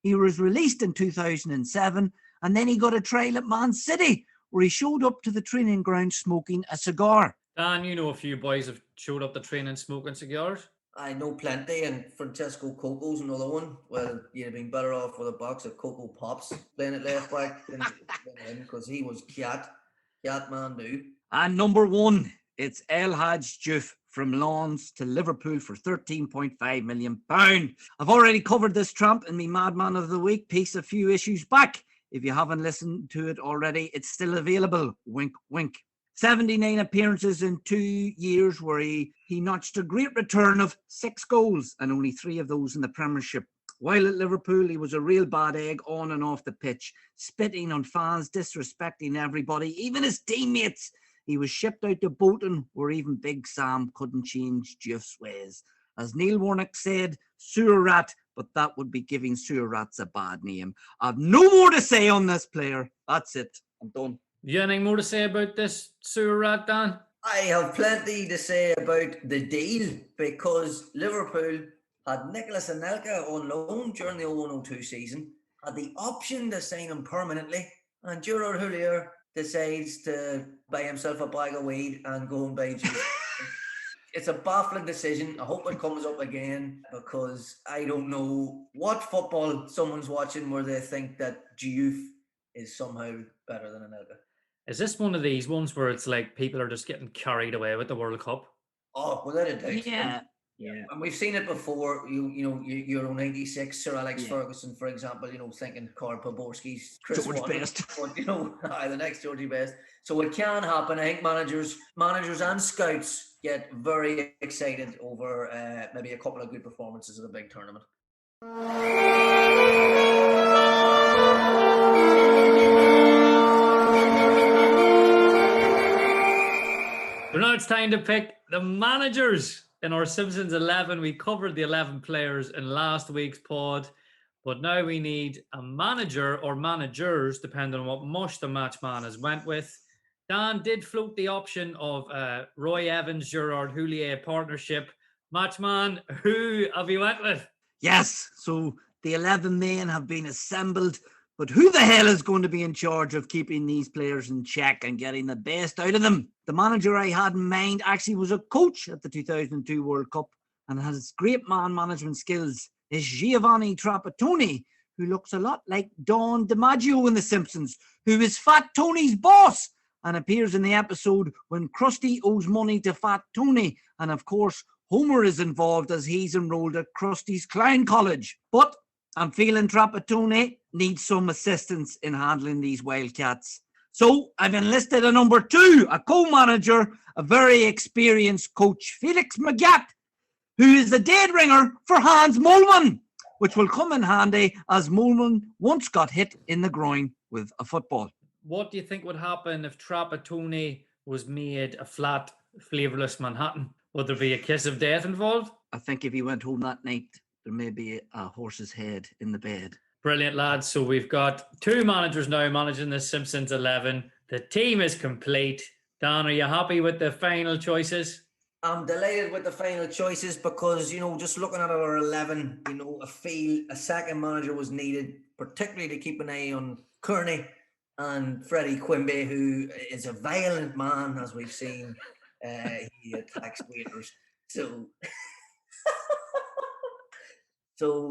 He was released in 2007, and then he got a trial at Man City, where he showed up to the training ground smoking a cigar. Dan, you know a few boys have showed up to training smoking cigars. I know plenty, and Francesco Coco's another one. Well, you'd have been better off with a box of Coco Pops playing at left back than him, because he was cat man do. And number 1, it's El Hadj Diouf from Lens to Liverpool for £13.5 million. I've already covered this tramp in my Madman of the Week piece a few issues back. If you haven't listened to it already, it's still available. Wink, wink. 79 appearances in 2 years, where he notched a great return of 6 goals, and only 3 of those in the Premiership. While at Liverpool, he was a real bad egg on and off the pitch, spitting on fans, disrespecting everybody, even his teammates. he was shipped out to Bolton, where even Big Sam couldn't change Geoff's ways. As Neil Warnock said, sewer rat, but that would be giving sewer rats a bad name. I've no more to say on this player. That's it. I'm done. You anything more to say about this sewer rat, Dan? I have plenty to say about the deal, because Liverpool had Nicolas Anelka on loan during the 01-02 season, had the option to sign him permanently, and Gerard Houllier decides to buy himself a bag of weed and go and buy juice. It's a baffling decision. I hope it comes up again, because I don't know what football someone's watching where they think that Diouf is somehow better than Anelka. Is this one of these ones where it's like people are just getting carried away with the World Cup? Oh, without a doubt. Yeah. And we've seen it before. Euro 96, Sir Alex Ferguson, for example, thinking Karl Poborski's Chris George Waddle, Best. but, the next Georgie Best. So it can happen. I think managers and scouts get very excited over maybe a couple of good performances at a big tournament. So now it's time to pick the managers in our Simpsons 11. We covered the 11 players in last week's pod, but now we need a manager or managers, depending on what mush the matchman has went with. Dan did float the option of Roy Evans, Gerard Houllier partnership. Matchman, who have you went with? Yes, so the 11 men have been assembled, but who the hell is going to be in charge of keeping these players in check and getting the best out of them? The manager I had in mind actually was a coach at the 2002 World Cup and has great man management skills. Is Giovanni Trapattoni, who looks a lot like Don DiMaggio in The Simpsons, who is Fat Tony's boss and appears in the episode when Krusty owes money to Fat Tony. And of course, Homer is involved as he's enrolled at Krusty's Clown College. But I'm feeling Trapattoni needs some assistance in handling these Wildcats. So I've enlisted a number 2, a co-manager, a very experienced coach, Felix Magath, who is the dead ringer for Hans Moleman, which will come in handy as Moleman once got hit in the groin with a football. What do you think would happen if Trapattoni was made a flat, flavourless Manhattan? Would there be a kiss of death involved? I think if he went home that night, there may be a horse's head in the bed. Brilliant, lads. So we've got 2 managers now managing the Simpsons 11. The team is complete. Dan, are you happy with the final choices? I'm delighted with the final choices because, just looking at our 11, I feel a second manager was needed, particularly to keep an eye on Kearney and Freddie Quimby, who is a violent man, as we've seen. He attacks waiters. So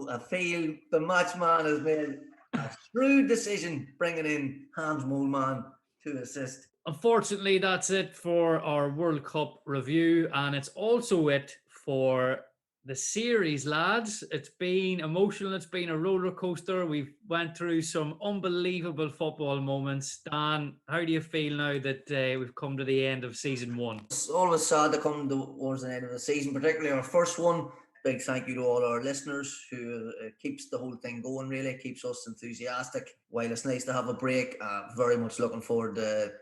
I feel the matchman has made a shrewd decision bringing in Hans Moleman to assist. Unfortunately, that's it for our World Cup review, and it's also it for the series, lads. It's been emotional. It's been a roller coaster. We've went through some unbelievable football moments. Dan, how do you feel now that we've come to the end of season 1? It's always sad to come towards the end of the season, particularly our first one. Big thank you to all our listeners who keeps the whole thing going, really keeps us enthusiastic. While it's nice to have a break, very much looking forward to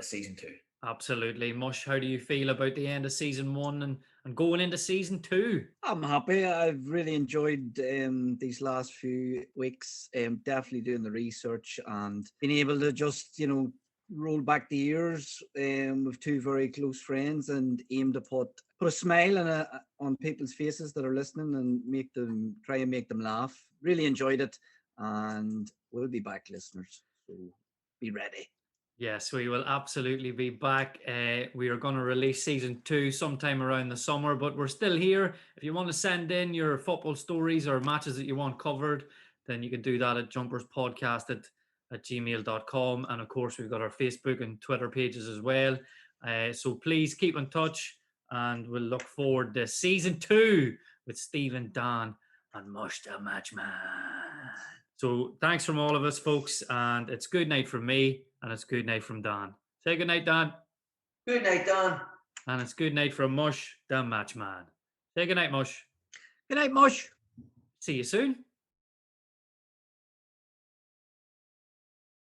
season 2. Absolutely. Mush, how do you feel about the end of season 1 and going into season 2? I'm happy. I've really enjoyed these last few weeks, definitely doing the research and being able to just, roll back the years with 2 very close friends and aim to put a smile on people's faces that are listening and try and make them laugh. Really enjoyed it, and we'll be back, listeners. So be ready. Yes, we will absolutely be back. We are going to release season 2 sometime around the summer, but we're still here. If you want to send in your football stories or matches that you want covered, then you can do that at jumperspodcast@gmail.com. And of course, we've got our Facebook and Twitter pages as well. So please keep in touch, and we'll look forward to season 2 with Stephen, Dan, and Mush the Matchman. So thanks from all of us, folks, and it's good night from me, and it's good night from Dan. Say good night, Dan. Good night, Dan. And it's good night from Mush the Matchman. Say good night, Mush. Good night, Mush. See you soon.